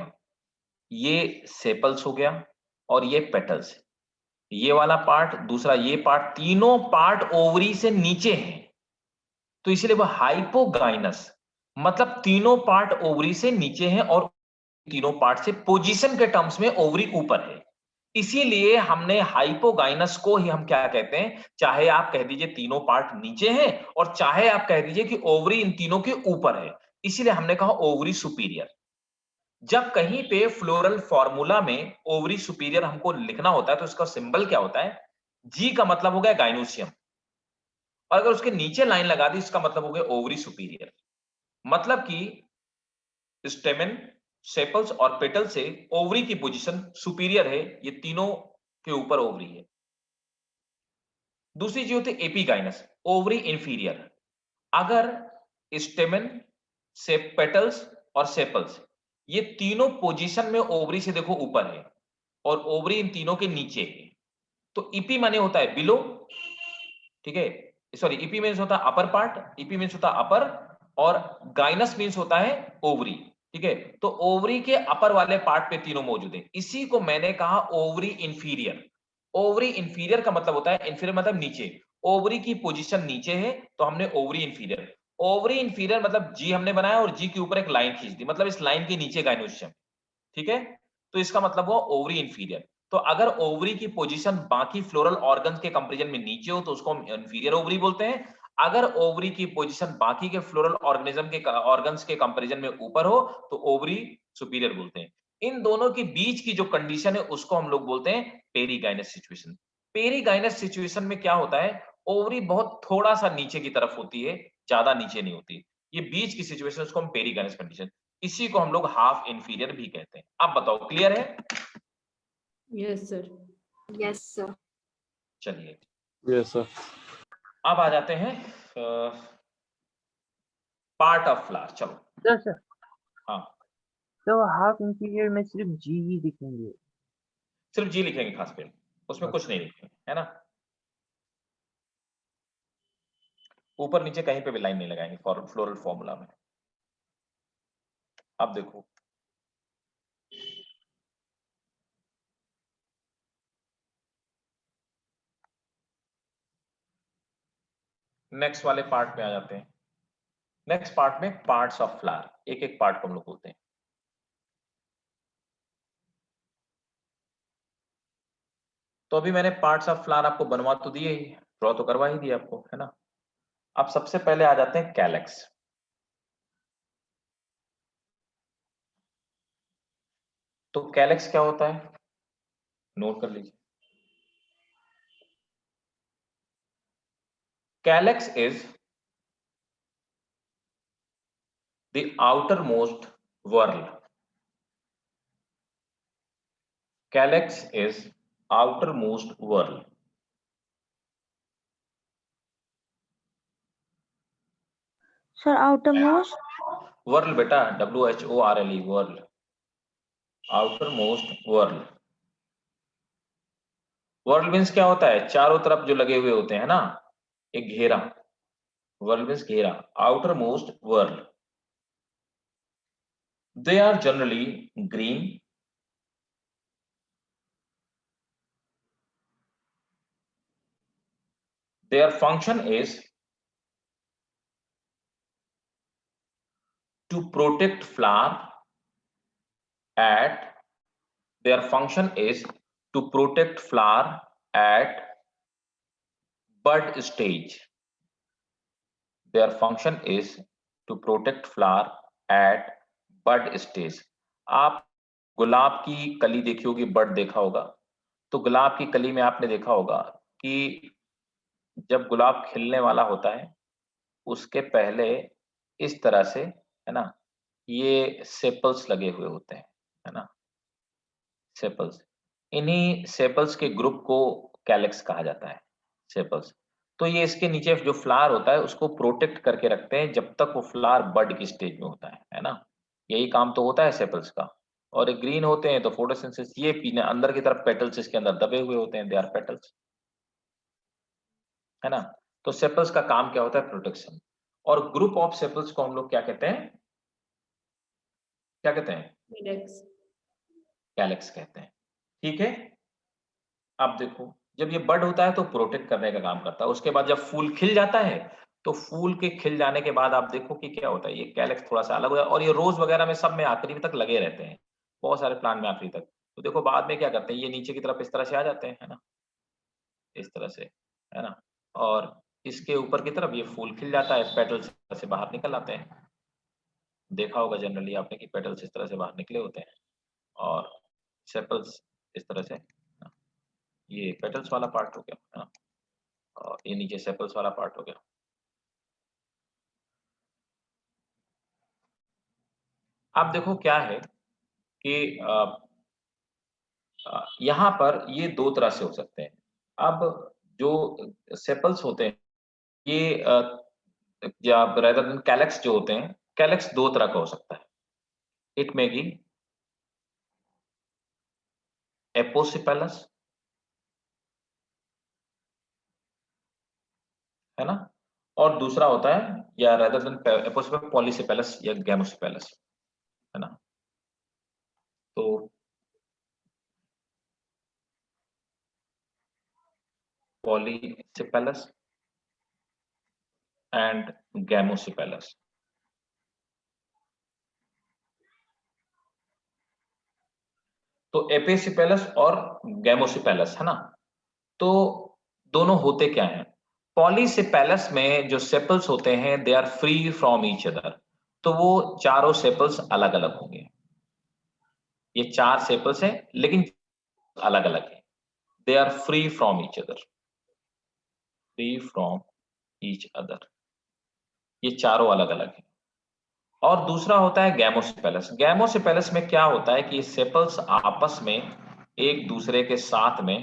ये सेपल्स हो गया और ये पेटल्स। ये वाला पार्ट, दूसरा ये पार्ट, तीनों पार्ट ओवरी से नीचे हैं, तो इसलिए वो हाइपोगाइनस, मतलब तीनों पार्ट ओवरी से नीचे हैं और तीनों पार्ट से पोजीशन के टर्म्स में ओवरी ऊपर है। इसीलिए हमने हाइपोगाइनस को ही हम क्या कहते हैं, चाहे आप कह दीजिए तीनों पार्ट नीचे हैं और चाहे आप कह दीजिए कि ओवरी इन तीनों के ऊपर है, इसीलिए हमने कहा ओवरी सुपीरियर। जब कहीं पे फ्लोरल फॉर्मूला में ओवरी सुपीरियर हमको लिखना होता है तो इसका सिंबल क्या होता है, जी का मतलब हो गया गाइनोसियम, और अगर उसके नीचे लाइन लगा दी इसका मतलब हो गया ओवरी सुपीरियर। मतलब कि स्टेमेन, सेपल्स और पेटल से ओवरी की पोजीशन सुपीरियर है, ये तीनों के ऊपर ओवरी है। दूसरी चीज होती है एपिगाइनस, ओवरी इंफीरियर। अगर स्टेमेन, पेटल्स और सेपल्स ये तीनों पोजीशन में ओवरी से देखो ऊपर है और ओवरी इन तीनों के नीचे है, तो ईपी माने होता है बिलो, ठीक है, सॉरी ईपी मींस होता है अपर पार्ट, ईपी मींस होता है अपर, और गाइनस मींस होता है ओवरी, ठीक है। तो ओवरी के अपर वाले पार्ट पे तीनों मौजूद है, इसी को मैंने कहा ओवरी इंफीरियर। ओवरी इंफीरियर का मतलब होता है, इंफीरियर मतलब नीचे, ओवरी की पोजीशन नीचे है तो हमने ओवरी इंफीरियर। ओवरी इंफीरियर मतलब जी हमने बनाया और जी के ऊपर एक लाइन खींच दी, मतलब इस लाइन के नीचे गाइनोसियम, ठीक है। तो इसका मतलब हुआ ओवरी इंफीरियर। तो अगर ओवरी की पोजीशन बाकी फ्लोरल ऑर्गन्स के कंपैरिजन में नीचे हो तो उसको हम इंफीरियर ओवरी बोलते हैं। अगर ओवरी की पोजीशन बाकी के फ्लोरल ऑर्गेनिज्म के ऑर्गन्स के कंपैरिजन में ऊपर हो तो ओवरी सुपीरियर बोलते हैं। इन दोनों के बीच की जो कंडीशन है उसको हम लोग बोलते हैं पेरीगाइनस सिचुएशन। पेरीगाइनस सिचुएशन में क्या होता है, ओवरी बहुत थोड़ा सा नीचे की तरफ होती है, ज्यादा नीचे नहीं होती, ये बीच की सिचुएशन उसको हम पेरीगाइनस कंडीशन, इसी को हम लोग हाफ इंफीरियर भी कहते हैं। अब बताओ क्लियर है? Yes sir. Yes, sir. चलिए Yes, sir. अब आ जाते हैं पार्ट ऑफ फ्लावर। चलो सर हाँ, तो हाफ इंटीरियर में सिर्फ जी ही दिखेंगे। सिर्फ जी लिखेंगे खास पे, उसमें कुछ नहीं लिखेंगे, है ना। ऊपर नीचे कहीं पे भी लाइन नहीं लगाएंगे फ्लोरल फॉर्मूला में। अब देखो नेक्स्ट वाले पार्ट में आ जाते हैं। नेक्स्ट पार्ट में पार्ट्स ऑफ फ्लावर, एक एक पार्ट को हम लोग बोलते हैं। तो अभी मैंने पार्ट्स ऑफ फ्लावर आपको बनवा तो दिए ही, ड्रॉ तो करवा ही दिया आपको, है ना। अब सबसे पहले आ जाते हैं कैलेक्स। तो कैलेक्स क्या होता है, नोट कर लीजिए। Calyx is the outermost whorl. Calyx is outermost whorl. Sir, outermost. Whorl बेटा, WHORLE, whorl, outermost whorl. whorl means क्या होता है, चारों तरफ जो लगे हुए होते हैं ना, एक घेरा, whorl means घेरा, outermost whorl. They are generally green. Their function is to protect flower at, their function is to protect flower at bud stage. Their function is to protect flower at bud stage. आप गुलाब की कली देखी होगी, बड देखा होगा, तो गुलाब की कली में आपने देखा होगा कि जब गुलाब खिलने वाला होता है उसके पहले इस तरह से, है ना, ये सेपल्स लगे हुए होते हैं, है ना, सेपल्स। इन्हीं सेपल्स के ग्रुप को कैलेक्स कहा जाता है, सेपल्स। तो ये इसके नीचे जो फ्लावर होता है उसको प्रोटेक्ट करके रखते हैं जब तक वो फ्लावर बड की स्टेज में होता है ना। यही काम तो होता है सेपल्स का। और ये ग्रीन होते हैं तो फोटोसिंथेसिस, ये पीने अंदर की तरफ पेटल्स इसके अंदर दबे हुए होते हैं, दे आर पेटल्स, है ना। तो सेपल्स का काम क्या होता है, प्रोटेक्शन। और ग्रुप ऑफ सेपल्स को हम लोग क्या कहते हैं, क्या कहते हैं, कैलेक्स कहते हैं, ठीक है। अब देखो जब ये बड होता है तो प्रोटेक्ट करने का काम करता है, उसके बाद जब फूल खिल जाता है तो फूल के खिल जाने के बाद आप देखो कि क्या होता है, ये कैलेक्स थोड़ा सा अलग हो जाए और ये रोज वगैरह में सब में आखिरी तक लगे रहते हैं, बहुत सारे प्लांट में आखिरी तक। तो देखो बाद में क्या करते हैं, ये नीचे की तरफ इस तरह से आ जाते हैं, है ना, इस तरह से, है ना, और इसके ऊपर की तरफ ये फूल खिल जाता है, पेटल्स से बाहर निकल आते हैं। देखा होगा जनरली आपने कि पेटल्स इस तरह से बाहर निकले होते हैं और सेपल्स इस तरह से, ये पेटल्स वाला पार्ट हो गया, है ना, और ये नीचे सेपल्स वाला पार्ट हो गया। अब देखो क्या है कि यहाँ पर ये दो तरह से हो सकते हैं। अब जो सेपल्स होते हैं ये या रेदर देन कैलेक्स जो होते हैं, कैलेक्स दो तरह का हो सकता है। इट मे बी एपोसिपेलस, है ना, और दूसरा होता है या रेदर देन एपोसिपेलस पॉलीसेपेलस या गैमोसेपेलस, है ना। तो पॉलीसेपेलस एंड गैमोसेपेलस। तो एपिसिपेलस और गैमोसिपेलस, है ना। तो दोनों होते क्या हैं? पॉलीसेपेलस में जो सेपल्स होते हैं they are free from each other, तो वो चारों सेपल्स अलग अलग होंगे। ये चार सेपल्स हैं लेकिन अलग अलग हैं, they are free from each other, free from each other, ये चारों अलग अलग हैं। और दूसरा होता है गैमोसिपेलस। गैमोसिपेलस में क्या होता है कि ये सेपल्स आपस में एक दूसरे के साथ में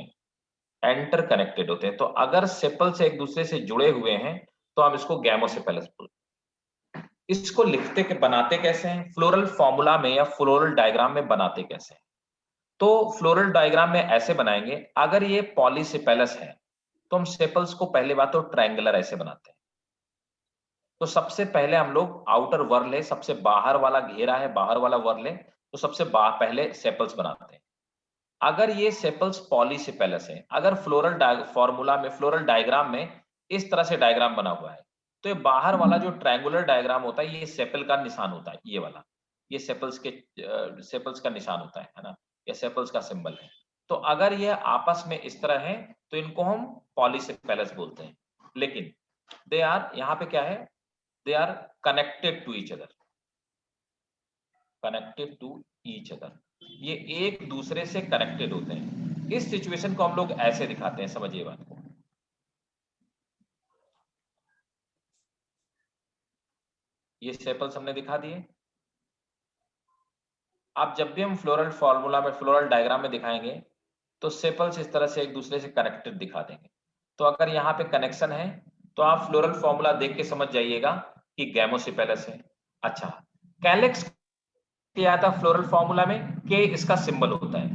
एंटर कनेक्टेड होते हैं। तो अगर सेपल्स एक दूसरे से जुड़े हुए हैं तो हम इसको गैमोसेपेलस बोलते हैं। इसको लिखते के बनाते कैसे हैं? फ्लोरल फॉर्मूला में या फ्लोरल डायग्राम में बनाते कैसे हैं? तो फ्लोरल डायग्राम में ऐसे बनाएंगे, अगर ये पॉलीसेपेलस है तो हम सेपल्स को पहले बात तो ट्रायंगुलर ऐसे बनाते हैं। तो सबसे पहले हम लोग आउटर वर ले, सबसे बाहर वाला घेरा है, बाहर वाला वर ले, तो सबसे पहले सेपल्स बनाते हैं। अगर ये सेपल्स पॉलीसेपेलस है, अगर फ्लोरल फॉर्मूला में फ्लोरल डायग्राम में इस तरह से डायग्राम बना हुआ है, तो ये बाहर वाला जो ट्रायंगुलर डायग्राम होता है ये सेपल का निशान होता है, ये वाला, ये सेपल्स का निशान होता है ना, ये सेपल्स का सिंबल है। तो अगर ये आपस में इस तरह है तो इनको हम पॉलीसेपेलस बोलते हैं। लेकिन दे आर, यहाँ पे क्या है, they are connected to each other, connected to each other, ये एक दूसरे से कनेक्टेड होते हैं। इस सिचुएशन को हम लोग ऐसे दिखाते हैं, समझिए बात को। ये सेपल्स हमने दिखा दिए। अब जब भी हम फ्लोरल फॉर्मूला में फ्लोरल डायग्राम में दिखाएंगे तो सेपल्स इस तरह से एक दूसरे से कनेक्टेड दिखा देंगे। तो अगर यहाँ पे कनेक्शन है तो आप फ्लोरल फॉर्मूला देख के समझ जाइएगा कि गैमोसेपेलस है। अच्छा, कैलेक्स क्या था फ्लोरल फॉर्मूला में? के इसका सिंबल होता है,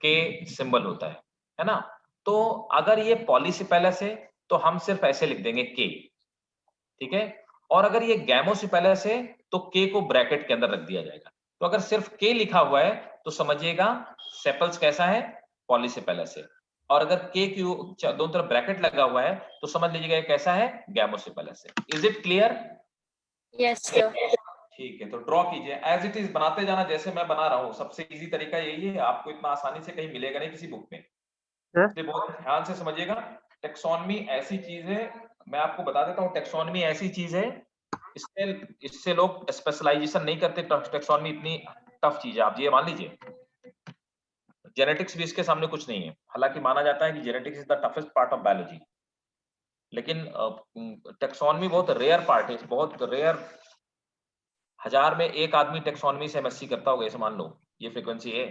के सिंबल होता है ना। तो अगर ये पॉलीसेपेलस है तो हम सिर्फ ऐसे लिख देंगे के, ठीक है। और अगर ये गैमोसेपेलस है तो के को ब्रैकेट के अंदर रख दिया जाएगा। तो अगर सिर्फ के लिखा हुआ है तो समझिएगा सेपल्स कैसा है, पॉलीसेपेलस है। और अगर के की दोनों तरफ ब्रैकेट लगा हुआ है तो समझ लीजिएगा कैसा है, गैमोसेपेलस है। Is it clear? Yes, sir. ठीक है, तो ड्रॉ कीजिए, एज इट इज बनाते जाना जैसे मैं बना रहा हूँ। सबसे इजी तरीका यही है, आपको इतना आसानी से कहीं मिलेगा नहीं किसी बुक में, इसलिए बहुत ध्यान से समझिएगा। टेक्सोनमी ऐसी चीज है, मैं आपको बता देता हूँ, टेक्सोनमी ऐसी चीज है, इससे लोग स्पेशलाइजेशन नहीं करते। टेक्सोनमी इतनी टफ चीज है, आप ये मान लीजिए। जेनेटिक्स भी इसके सामने कुछ नहीं है, हालांकि माना जाता है कि genetics is the toughest part of biology, लेकिन टेक्सोनमी बहुत रेयर पार्ट है, बहुत रेयर। 1000 में एक आदमी टेक्सोनमी से एमएससी करता होगा, ऐसे मान लो, ये फ्रीक्वेंसी है।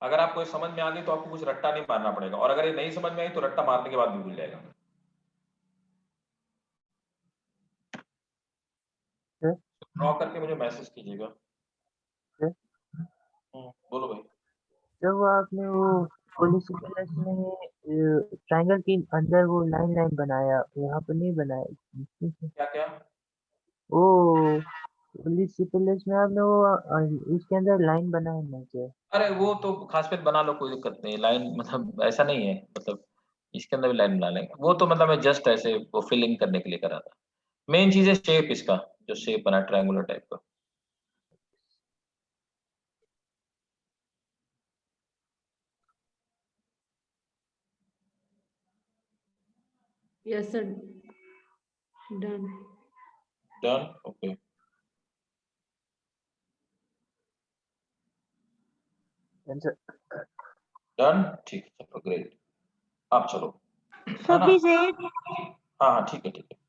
अगर आपको ये समझ में आ गई तो आपको कुछ रट्टा नहीं मारना पड़ेगा, और अगर ये नहीं समझ में आई तो रट्टा मारने के बाद भी भूल जाएगा। ड्रॉ करके मुझे मैसेज कीजिएगा। बोलो भाई। जब वो आपने वो पॉलीसेपेलस में ट्रायंगल के अंदर वो लाइन बनाया, यहाँ पर नहीं बनाया। क्या क्या? ओ पॉलीसिपिलस में आपने वो इसके अंदर लाइन बना है नीचे। अरे वो तो खास पे बना लो, कोई दिक्कत नहीं, लाइन मतलब ऐसा नहीं है, मतलब इसके अंदर भी लाइन बना लेंगे, वो तो मतलब मैं जस्ट ऐसे वो फिलिंग करने के लिए करा था। मेन चीज है शेप इसका, जो शेप बना ट्रायंगुलर टाइप का। Yes, sir. Done. Done, okay answer done, ठीक है, चलो ग्रेट। आप चलो, है Sir, ना? please add. हाँ हाँ ठीक है ठीक है।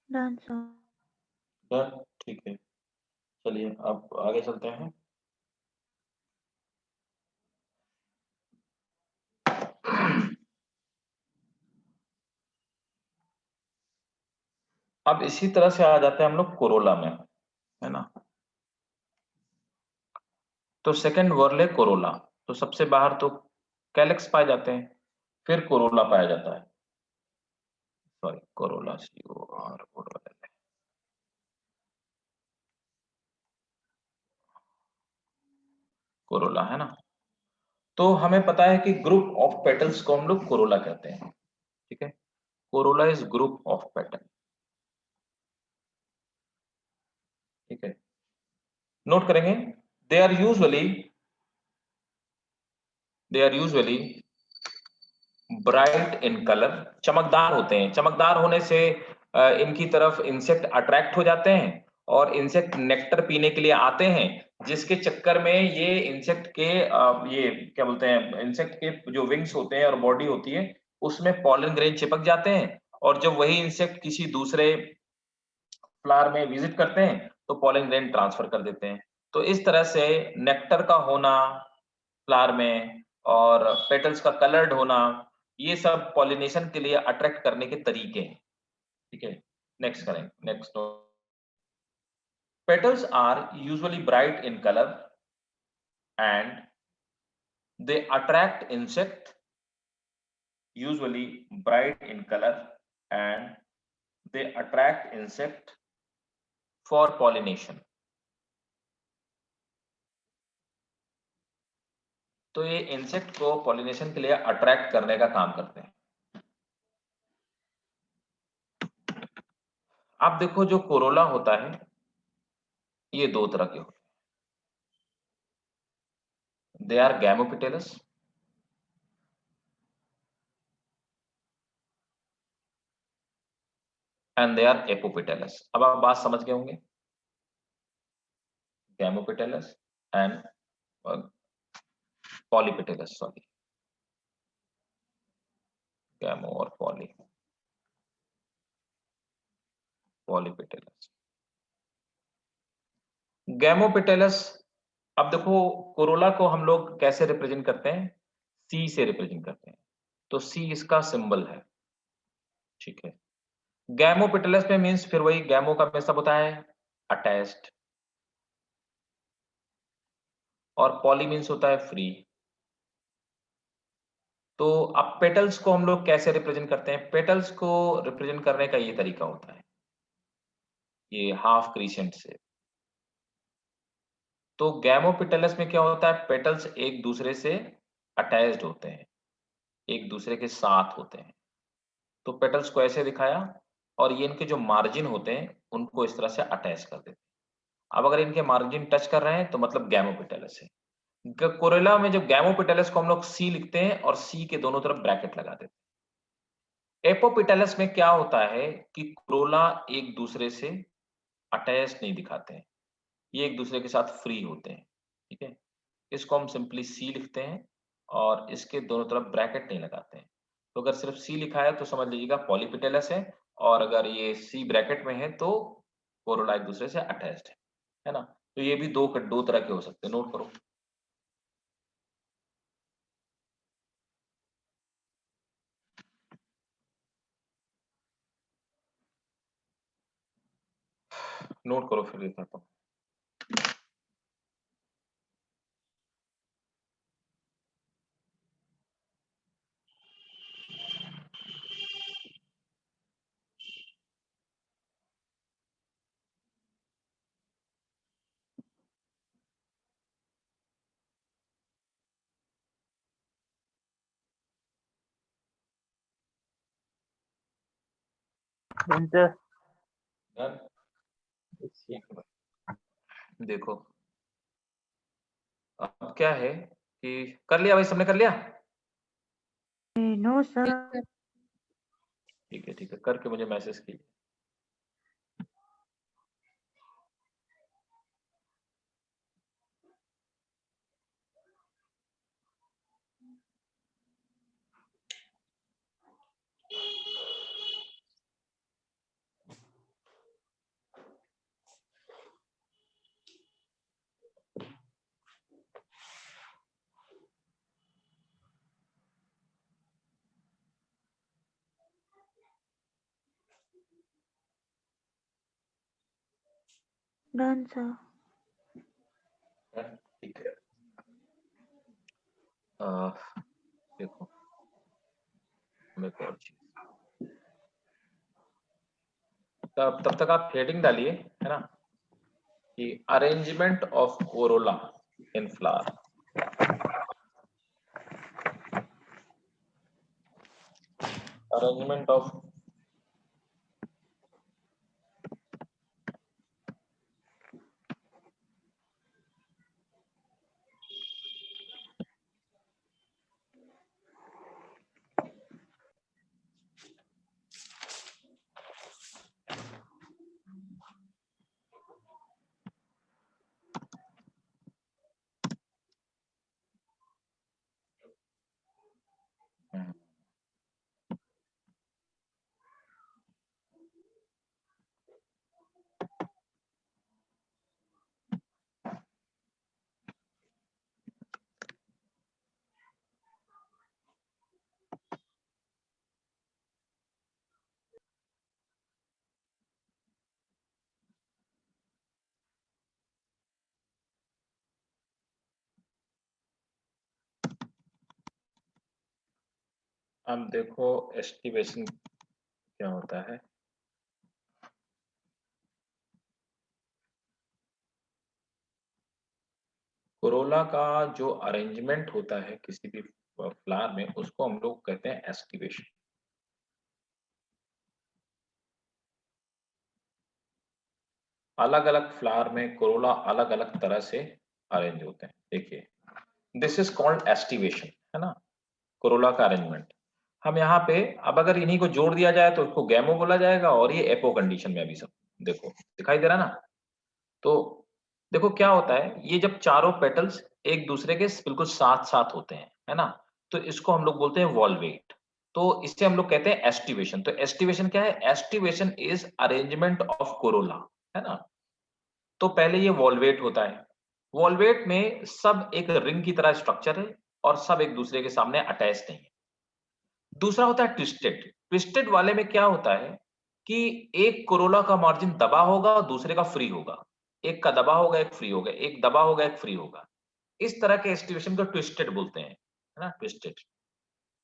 Done, sir. डन, ठीक है, चलिए अब आगे चलते हैं। अब इसी तरह से आ जाते हैं हम लोग कोरोला में, है ना? तो सेकंड वर्ल है कोरोला। तो सबसे बाहर तो कैलेक्स पाए जाते हैं, फिर कोरोला पाया जाता है। सॉरी, कोरोला, COR, कोरोला, है ना? तो हमें पता है कि ग्रुप ऑफ पेटल्स को हम लोग कोरोला कहते हैं, ठीक है? Corolla is group of petal, ठीक है? नोट करेंगे, they are usually bright in colour, चमकदार होते हैं। चमकदार होने से इनकी तरफ इंसेक्ट अट्रैक्ट हो जाते हैं और इंसेक्ट नेक्टर पीने के लिए आते हैं, जिसके चक्कर में ये इंसेक्ट के ये क्या बोलते हैं, इंसेक्ट के जो विंग्स होते हैं और बॉडी होती है उसमें पॉलन ग्रेन चिपक जाते हैं, और जब वही इंसेक्ट किसी दूसरे फ्लावर में विजिट करते हैं तो पॉलन ग्रेन ट्रांसफर कर देते हैं। तो इस तरह से नेक्टर का होना फ्लावर में और पेटल्स का कलर्ड होना, ये सब पॉलिनेशन के लिए अट्रैक्ट करने के तरीके हैं, ठीक है? नेक्स्ट करें, next. Petals are usually bright in colour and they attract insect, usually bright in colour and they attract insect for pollination. तो ये इंसेक्ट को पॉलिनेशन के लिए अट्रैक्ट करने का काम करते हैं। आप देखो, जो कोरोला होता है ये दो तरह के होते हैं, they are gamopetalous and they are apopetalous. अब आप बात समझ गए होंगे, gamopetalous and polypetalous, sorry, gamo और पॉलीपेटेलस। गैमोपेटेलस, अब देखो कोरोला को हम लोग कैसे रिप्रेजेंट करते हैं, सी से रिप्रेजेंट करते हैं, तो सी इसका सिंबल है, ठीक है? गैमोपेटेलस में मींस फिर वही गैमो का मतलब होता है अटैच्ड, और पॉली मीन्स होता है फ्री। तो अब पेटल्स को हम लोग कैसे रिप्रेजेंट करते हैं? पेटल्स को रिप्रेजेंट करने का ये तरीका होता है, ये हाफ क्रीसेंट से। तो गैमोपेटलस में क्या होता है? पेटल्स एक दूसरे से अटैच्ड होते हैं, एक दूसरे के साथ होते हैं। तो पेटल्स को ऐसे दिखाया, और ये इनके जो मार्जिन होते हैं उनको इस तरह से अटैच कर देते हैं। अब अगर इनके मार्जिन टच कर रहे हैं तो मतलब गैमोपेटलस है। कोरोला में जब गैमोपेटलस को हम लोग सी लिखते हैं और सी के दोनों तरफ ब्रैकेट लगा देते हैं। एपोपेटलस में क्या होता है कि कोरोला एक दूसरे से अटैच नहीं दिखाते हैं, ये एक दूसरे के साथ फ्री होते हैं। ठीक है, इसको हम सिंपली सी लिखते हैं और इसके दोनों तरफ ब्रैकेट नहीं लगाते हैं। तो अगर सिर्फ सी लिखा है तो समझ लीजिएगा पॉलीपेटलस है, और अगर ये सी ब्रैकेट में है तो कोरोला एक दूसरे से अटैच्ड है ना। तो ये भी दो तरह के हो सकते हैं, नोट करो। नोट करो फिर दिखाता हूँ। Then sir, done? ठीक है, देखो अब क्या है कि कर लिया भाई, सबने कर लिया? no sir. ठीक है, करके मुझे मैसेज कीजिए। Done sir. ठीक है, देखो एक और चीज, तब तक आप हेडिंग डालिए, है ना, कि arrangement of Corolla in flower. Arrangement of अब देखो एस्टिवेशन क्या होता है। कोरोला का जो अरेंजमेंट होता है किसी भी फ्लावर में, उसको हम लोग कहते हैं एस्टिवेशन। अलग अलग फ्लावर में कोरोला अलग अलग तरह से अरेंज होते हैं। देखिए, दिस इज कॉल्ड एस्टिवेशन, है ना, कोरोला का अरेंजमेंट। हम यहाँ पे अब अगर इन्हीं को जोड़ दिया जाए तो उसको गैमो बोला जाएगा, और ये एपो कंडीशन में अभी सब देखो दिखाई दे रहा ना। तो देखो क्या होता है, ये जब चारों पेटल्स एक दूसरे के बिल्कुल साथ साथ होते हैं, है ना, तो इसको हम लोग बोलते हैं वॉल्वेट। तो इससे हम लोग कहते हैं एस्टिवेशन। तो एस्टिवेशन क्या है? Aestivation is arrangement of Corolla, है ना। तो पहले ये वॉल्वेट होता है। वॉल्वेट में सब एक रिंग की तरह स्ट्रक्चर है और सब एक दूसरे के सामने अटैच नहीं है। दूसरा होता है ट्विस्टेड। ट्विस्टेड वाले में क्या होता है कि एक कोरोला का मार्जिन दबा होगा और दूसरे का फ्री होगा। एक का दबा होगा, एक फ्री होगा, एक दबा होगा, एक फ्री होगा। इस तरह के एस्टिवेशन को ट्विस्टेड बोलते हैं, है ना, ट्विस्टेड।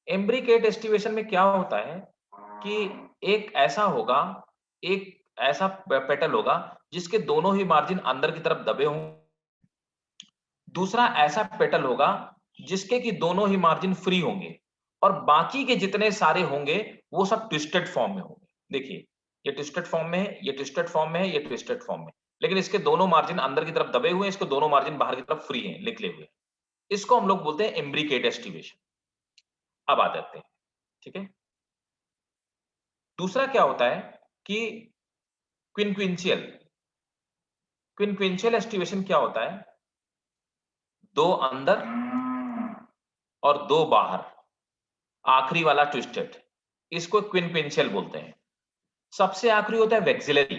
इम्ब्रिकेट एस्टिवेशन में क्या होता है कि एक ऐसा होगा, एक ऐसा पेटल होगा जिसके दोनों ही मार्जिन अंदर की तरफ दबे हों, दूसरा ऐसा पेटल होगा जिसके कि दोनों ही मार्जिन फ्री होंगे और बाकी के जितने सारे होंगे वो सब ट्विस्टेड फॉर्म में होंगे। देखिए, ये ट्विस्टेड फॉर्म में है, ये ट्विस्टेड फॉर्म में है, ये ट्विस्टेड फॉर्म में, लेकिन इसके दोनों मार्जिन अंदर की तरफ दबे हुए हैं, इसके दोनों मार्जिन बाहर की तरफ फ्री हैं, निकले हुए। इसको हम लोग बोलते हैं इम्ब्रिकेट एस्टिवेशन। अब आ जाते हैं, ठीक है। दूसरा क्या होता है कि क्विनक्विंशियल। क्विनक्विंशियल एस्टिवेशन क्या होता है? दो अंदर और दो बाहर, आखिरी वाला ट्विस्टेड, इसको क्विनक्विंशियल बोलते हैं। सबसे आखिरी होता है वेक्सिलरी।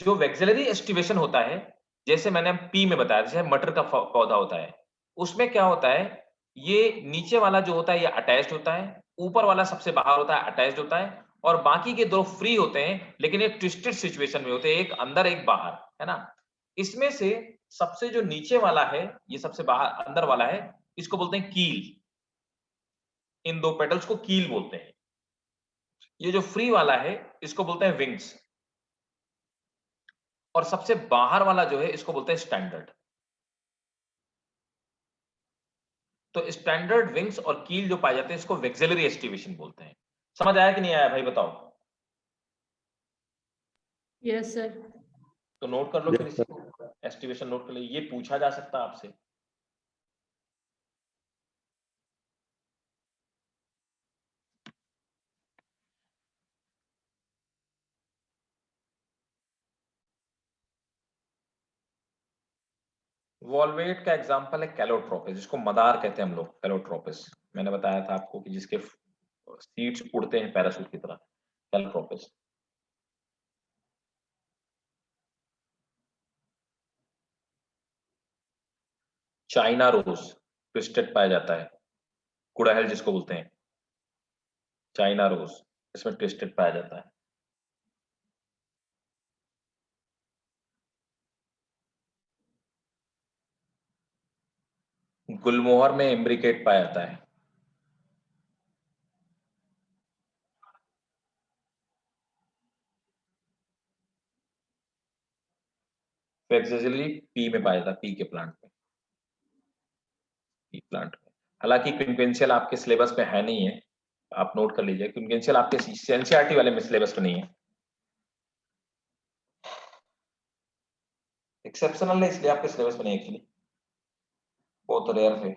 जो वेक्सिलरी एस्टिवेशन होता है, जैसे मैंने पी में बताया, जैसे मटर का पौधा होता है, उसमें क्या होता है, ये नीचे वाला जो होता है ये अटैच्ड होता है, ऊपर वाला सबसे बाहर होता है अटैच्ड होता है, और बाकी के दो फ्री होते हैं लेकिन एक ट्विस्टेड सिचुएशन में होते हैं, एक अंदर एक बाहर, है ना। इसमें से सबसे जो नीचे वाला है, ये सबसे बाहर अंदर वाला है, इसको बोलते हैं कील। इन दो पेटल्स को कील बोलते हैं। ये जो फ्री वाला है इसको बोलते हैं विंग्स, और सबसे बाहर वाला जो है इसको बोलते हैं स्टैंडर्ड। तो स्टैंडर्ड, विंग्स और कील जो पाए जाते हैं इसको वेक्सिलरी एस्टिवेशन बोलते हैं। समझ आया कि नहीं आया भाई, बताओ। Yes sir. तो नोट कर लो फिर Yes, इसी को, एस्टिवेशन नोट कर लो, ये पूछा जा सकता है आपसे। वॉल्वेट का एग्जांपल है कैलोट्रोपिस, जिसको मदार कहते हैं हम लोग, कैलोट्रोपिस। मैंने बताया था आपको कि जिसके सीड्स उड़ते हैं पैराशूट की तरह, कैलोट्रोपिस। चाइना रोज ट्विस्टेड पाया जाता है, गुड़हल जिसको बोलते हैं, चाइना रोज, इसमें ट्विस्टेड पाया जाता है। गुलमोहर में इम्ब्रिकेट पाया जाता है। वेक्सिलरी पी में पाया जाता है, पी के प्लांट में, पी प्लांट में। हालांकि क्विनक्विंशियल आपके सिलेबस में है नहीं है, आप नोट कर लीजिए, क्विनक्विंशियल आपके एनसीईआरटी वाले में सिलेबस में नहीं है। एक्सेप्शनल है इसलिए आपके सिलेबस में नहीं, एक्चुअली बहुत रेयर है।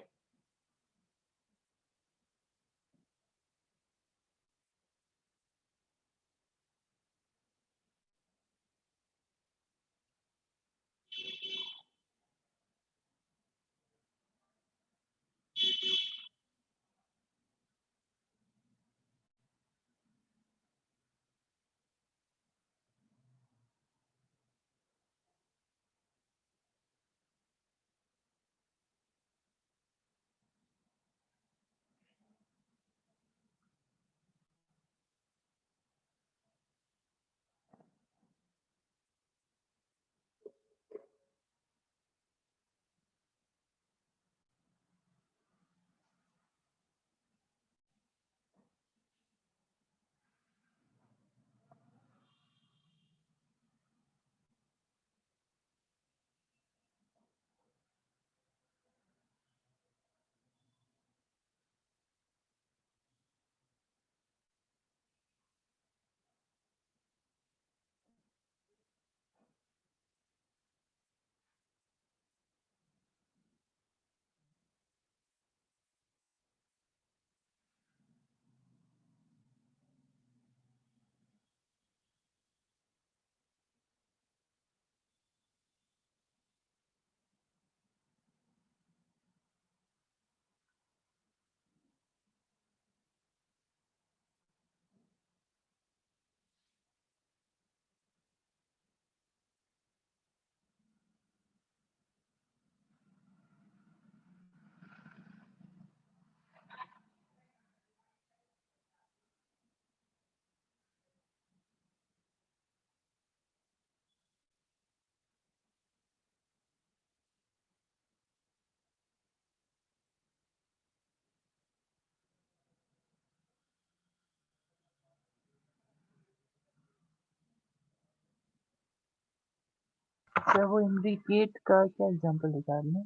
सर वो इम्ब्रिकेट का क्या एग्जांपल लिखा आपने?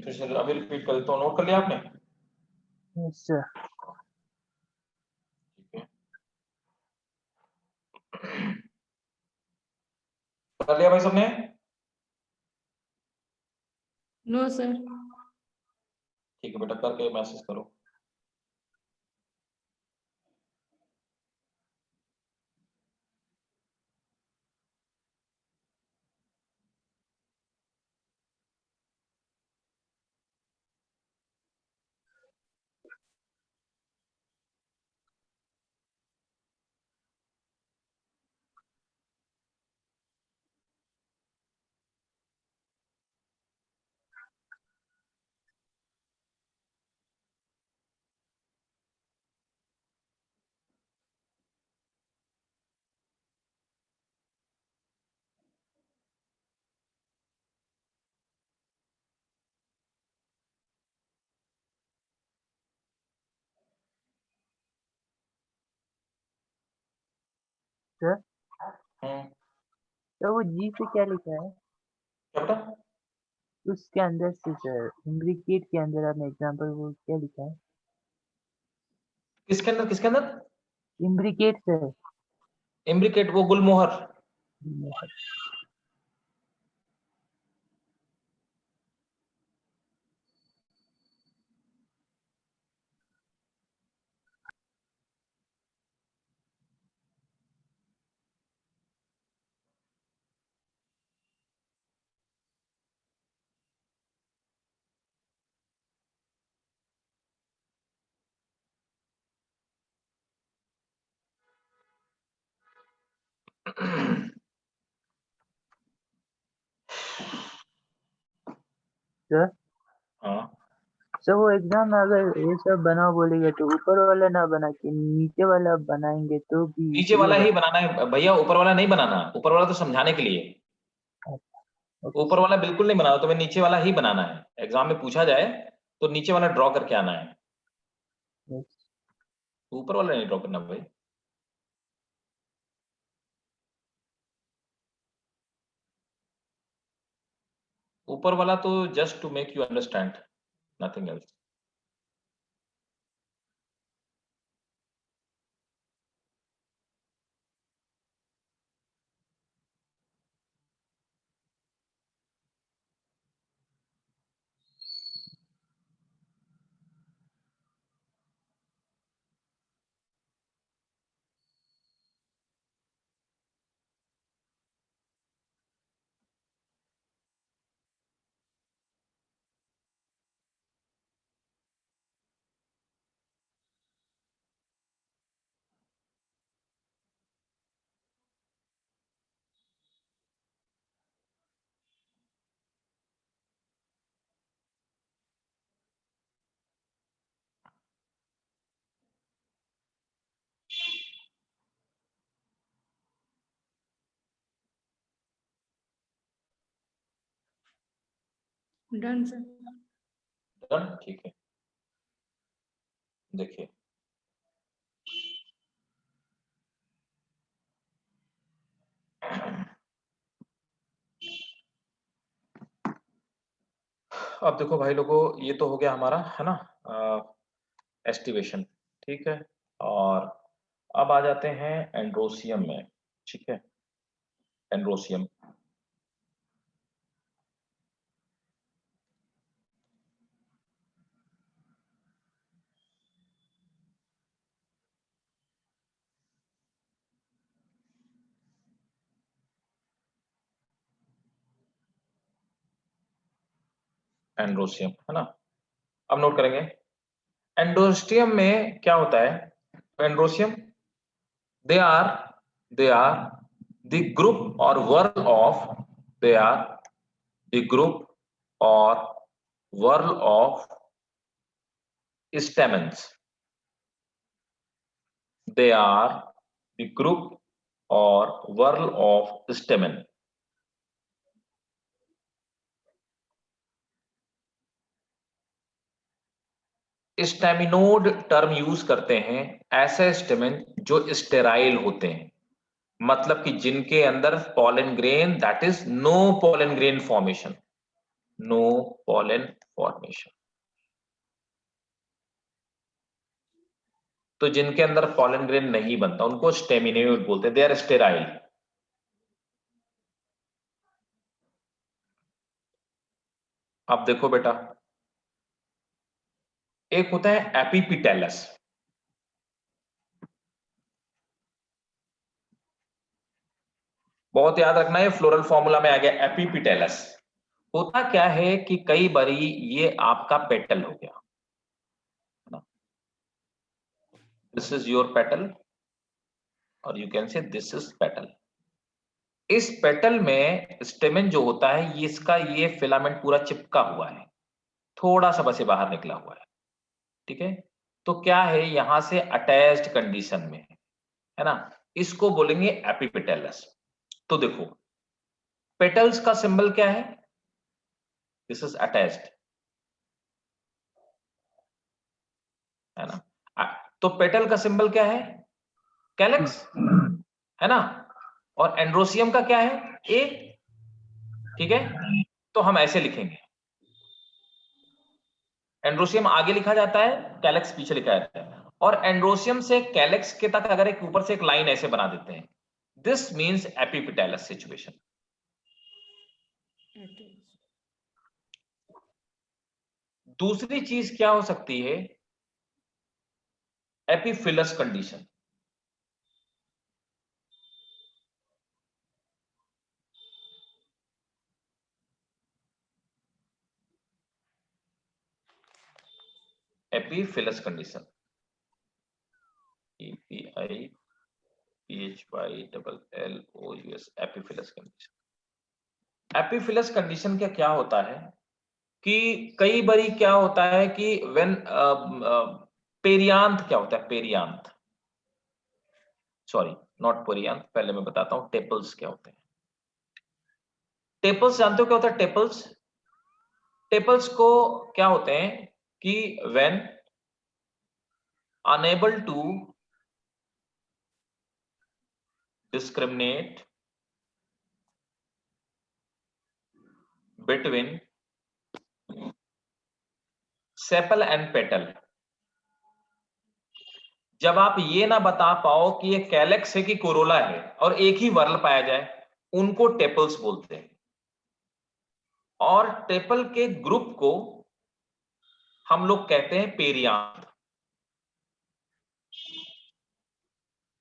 फिर से अभी रिपीट कर देता हूँ, नोट कर लिया आपने? Yes sir. ठीक है, कर लिया भाई सबने? No sir. ठीक है बेटा, करके मैसेज करो। सर हम्म, तो वो जी से क्या लिखा है क्या बेटा? उसके अंदर से सर? इम्ब्रिकेट के अंदर आपने एग्जांपल वो क्या लिखा है? किसके अंदर, किसके अंदर? Imbricate sir. इम्ब्रिकेट, वो गुलमोहर। सर हाँ, सर वो एग्जाम में अगर ये सब बनाओ बोलेगा तो ऊपर वाला ना बना के नीचे वाला बनाएंगे तो भी नीचे सही वाला होगा? ही बनाना है भैया, ऊपर वाला नहीं बनाना। ऊपर वाला तो समझाने के लिए, ओके ऊपर वाला बिल्कुल नहीं बनाना, तुम्हें नीचे वाला ही बनाना है। एग्जाम में पूछा जाए तो नीचे वाला ड्रॉ करके आना है, सर। ऊपर वाला नहीं ड्रॉ करना भाई। ऊपर वाला तो just to make you understand, nothing else. Done sir. Done, ठीक है। देखिए, अब देखो भाई लोगों, ये तो हो गया हमारा, है ना, एस्टिवेशन। ठीक है, और अब आ जाते हैं एंड्रोसियम में। ठीक है, एंड्रोसियम। एंड्रोसियम, है ना। अब नोट करेंगे एंड्रोस्टियम में क्या होता है। Androecium, they are they are the group or whirl of they are the group or whirl of stamens. They are the group or whirl of stamen. Staminode term use करते हैं ऐसे स्टेमेन जो sterile होते हैं। मतलब कि जिनके अंदर pollen grain, that is no pollen grain formation, no pollen formation. तो जिनके अंदर पॉलन ग्रेन नहीं बनता उनको स्टेमिनोइड बोलते हैं, दे आर स्टेराइल। अब देखो बेटा, एक होता है एपिपिटेलस, बहुत याद रखना है, फ्लोरल फॉर्मूला में आ गया एपिपिटेलस। होता क्या है कि कई बारी ये आपका पेटल हो गया, दिस इज योर पेटल और you can say this is petal. इस पेटल में स्टेमेन जो होता है, ये इसका ये फिलामेंट पूरा चिपका हुआ है, थोड़ा सा बस ये बाहर निकला हुआ है, ठीक है। तो क्या है, यहां से अटैच्ड कंडीशन में है ना, इसको बोलेंगे एपिपेटेलस। तो देखो पेटल्स का सिंबल क्या है, दिस इज अटैच्ड, है ना। तो पेटल का सिंबल क्या है, कैलेक्स, है ना। और एंड्रोसियम का क्या है, ए, ठीक है। तो हम ऐसे लिखेंगे, एंड्रोसियम आगे लिखा जाता है, कैलेक्स पीछे लिखा जाता है। और एंड्रोसियम से कैलेक्स के तक अगर एक ऊपर से एक लाइन ऐसे बना देते हैं, दिस मींस एपिपेटेलस सिचुएशन। दूसरी चीज क्या हो सकती है, epiphyllous condition. Epiphyllous condition, EPIPHYLLOUS, epiphyllous condition. Epiphyllous condition का क्या होता है कि कई बारी क्या होता है कि व्हेन पेरियांथ, क्या होता है पेरियांथ, सॉरी नॉट पेरियांथ, पहले मैं बताता हूं टेपल्स क्या होते हैं। टेपल्स जानते हो क्या होता है टेपल्स? टेपल्स को क्या होते हैं कि when unable to discriminate between sepal and petal, जब आप ये ना बता पाओ कि ये कैलेक्स है कि कोरोला है और एक ही वर्ल पाया जाए, उनको टेपल्स बोलते हैं। और टेपल के ग्रुप को हम लोग कहते हैं पेरियांथ,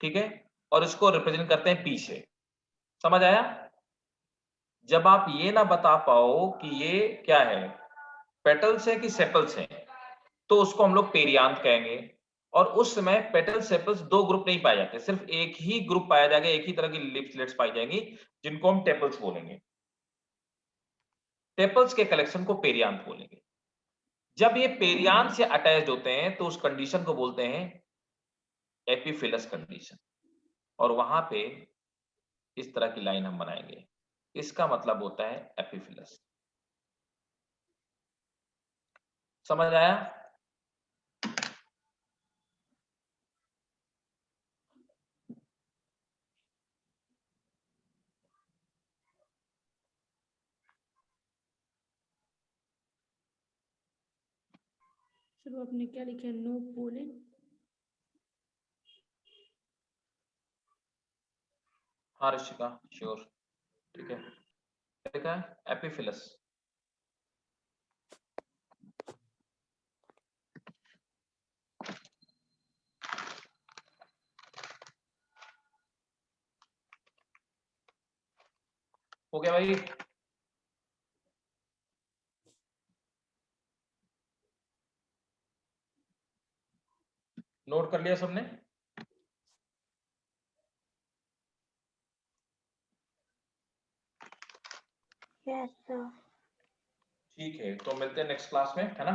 ठीक है। और इसको रिप्रेजेंट करते हैं पी से, समझ आया? जब आप ये ना बता पाओ कि ये क्या है, पेटल्स है कि सेपल्स है, तो उसको हम लोग पेरियांथ कहेंगे। और उस समय पेटल सेपल्स दो ग्रुप नहीं पाए जाते, सिर्फ एक ही ग्रुप पाया जाएगा, एक ही तरह की लिप्स पाई जाएंगी, जिनको हम टेपल्स बोलेंगे। टेपल्स के कलेक्शन को पेरियांथ बोलेंगे। जब ये पेरियांथ से अटैच्ड होते हैं तो उस कंडीशन को बोलते हैं एपिफिलस कंडीशन। और वहां पे इस तरह की लाइन हम बनाएंगे, इसका मतलब होता है एपिफिलस। समझ आया? सर आपने क्या लिखा है, नो पोलन? हाँ ऋषिका, श्योर, ठीक है। लिखा है एपिफिलस। हो गया भाई? नोट कर लिया सबने? Yes sir. ठीक है, तो मिलते हैं नेक्स्ट क्लास में, है ना।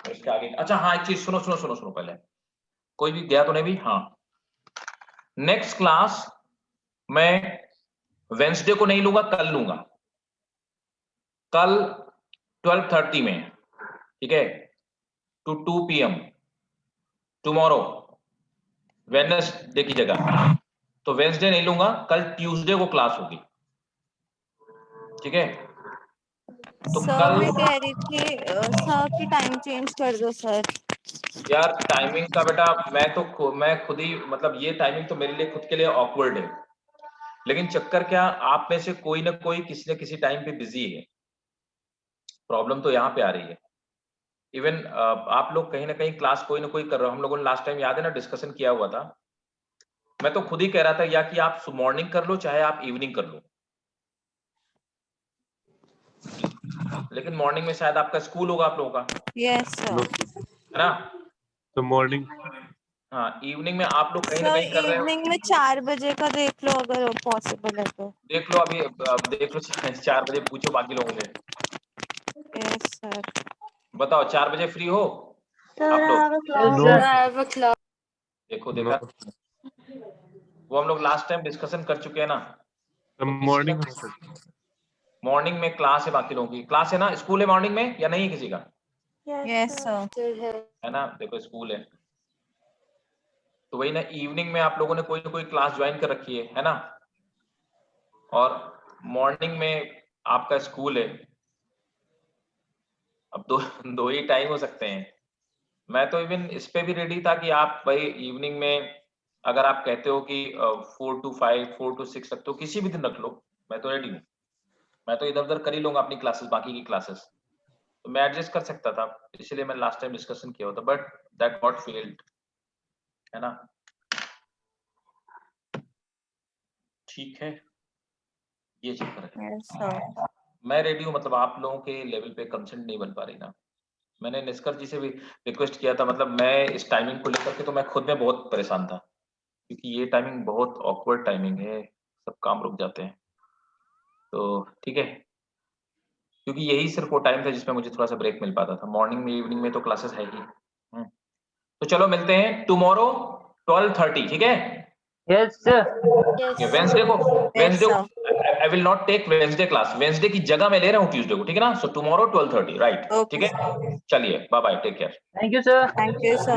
और इसके आगे, अच्छा हाँ एक चीज सुनो सुनो सुनो सुनो, पहले कोई भी गया तो नहीं भी? हाँ, नेक्स्ट क्लास मैं वेंसडे को नहीं लूंगा, कल लूंगा, कल 12:30 में, ठीक है, टू 2 PM टुमारो, वेडनेसडे की जगह, तो वेंसडे नहीं लूंगा, कल ट्यूसडे को क्लास होगी, ठीक है? तो सर मैं कह रही थी सर की टाइम चेंज कर दो सर। यार टाइमिंग का बेटा मैं खुद ही मतलब ये टाइमिंग तो मेरे लिए खुद के लिए ऑकवर्ड है, लेकिन चक्कर क्या, आप में से कोई ना कोई किसी न किसी टाइम पे बिजी है, प्रॉब्लम तो यहाँ पे आ रही है। इवन आप लोग कहीं ना कहीं क्लास कोई ना कोई कर रहे हो, हम लोगों ने लास्ट टाइम याद है ना डिस्कशन किया हुआ था, मैं तो खुद ही कह रहा था या कि आप मॉर्निंग कर लो चाहे आप इवनिंग कर लो, लेकिन मॉर्निंग में शायद आपका स्कूल होगा आप लोगों का, यस सर। है ना? तो मॉर्निंग हाँ, इवनिंग में आप लोग कहीं ना सर कहीं कर रहे हो, इवनिंग में 4 बजे का देख लो अगर पॉसिबल है तो। देख लो अभी, अब देख लो 4 बजे पूछो बाकी लोगों से, यस सर। बताओ 4 बजे फ्री हो Sir, आप I लोग? have a class. No. I have a class. देखो नो, देखा, वो हम लोग लास्ट टाइम डिस्कशन कर चुके हैं ना। तो मॉर्निंग हो सकता है। मॉर्निंग में क्लास है, बाकी लोगों की क्लास है ना, स्कूल है मॉर्निंग में या नहीं है किसी का? Yes, yes sir. सर। है ना, देखो स्कूल है, तो वही ना, इवनिंग में आप लोगों ने कोई ना कोई क्लास ज्वाइन कर रखी है ना, और मॉर्निंग में आपका स्कूल है। अब दो ही टाइम हो सकते हैं। मैं तो इवन इस पे भी रेडी था कि आप भाई इवनिंग में अगर आप कहते हो कि 4 to 5 4 to 6 रखते हो, किसी भी दिन रख लो, मैं तो रेडी हूँ। मैं तो इधर उधर कर ही लूंगा अपनी क्लासेस, बाकी की क्लासेस तो मैं एडजस्ट कर सकता था, इसलिए मैं लास्ट टाइम डिस्कशन किया होता, बट दैट गॉट फेल्ड, है ना? ठीक है, ये चक्कर है। Yes sir. मैं रेडी हूँ, मतलब आप लोगों के लेवल पे कंसेंट नहीं बन पा रही ना। मैंने निष्कर जी से भी रिक्वेस्ट किया था, मतलब मैं इस टाइमिंग को लेकर के तो मैं खुद में बहुत परेशान था, क्योंकि ये टाइमिंग बहुत ऑकवर्ड टाइमिंग है, सब काम रुक जाते हैं। तो ठीक है, क्योंकि यही सिर्फ वो टाइम था जिसमें मुझे थोड़ा सा ब्रेक मिल पाता था, मॉर्निंग में इवनिंग में तो क्लासेस है ही। तो चलो मिलते हैं टुमारो 12:30, ठीक है? Yes sir. Yes. वेंसडे को, यस वेंसडे सर। को I will not take Wednesday class, Wednesday की जगह मैं ले रहा हूँ ट्यूसडे को, ठीक है ना? So tomorrow 12:30, right? ठीक ओके है, चलिए bye bye, take care. Thank you sir. Thank you sir.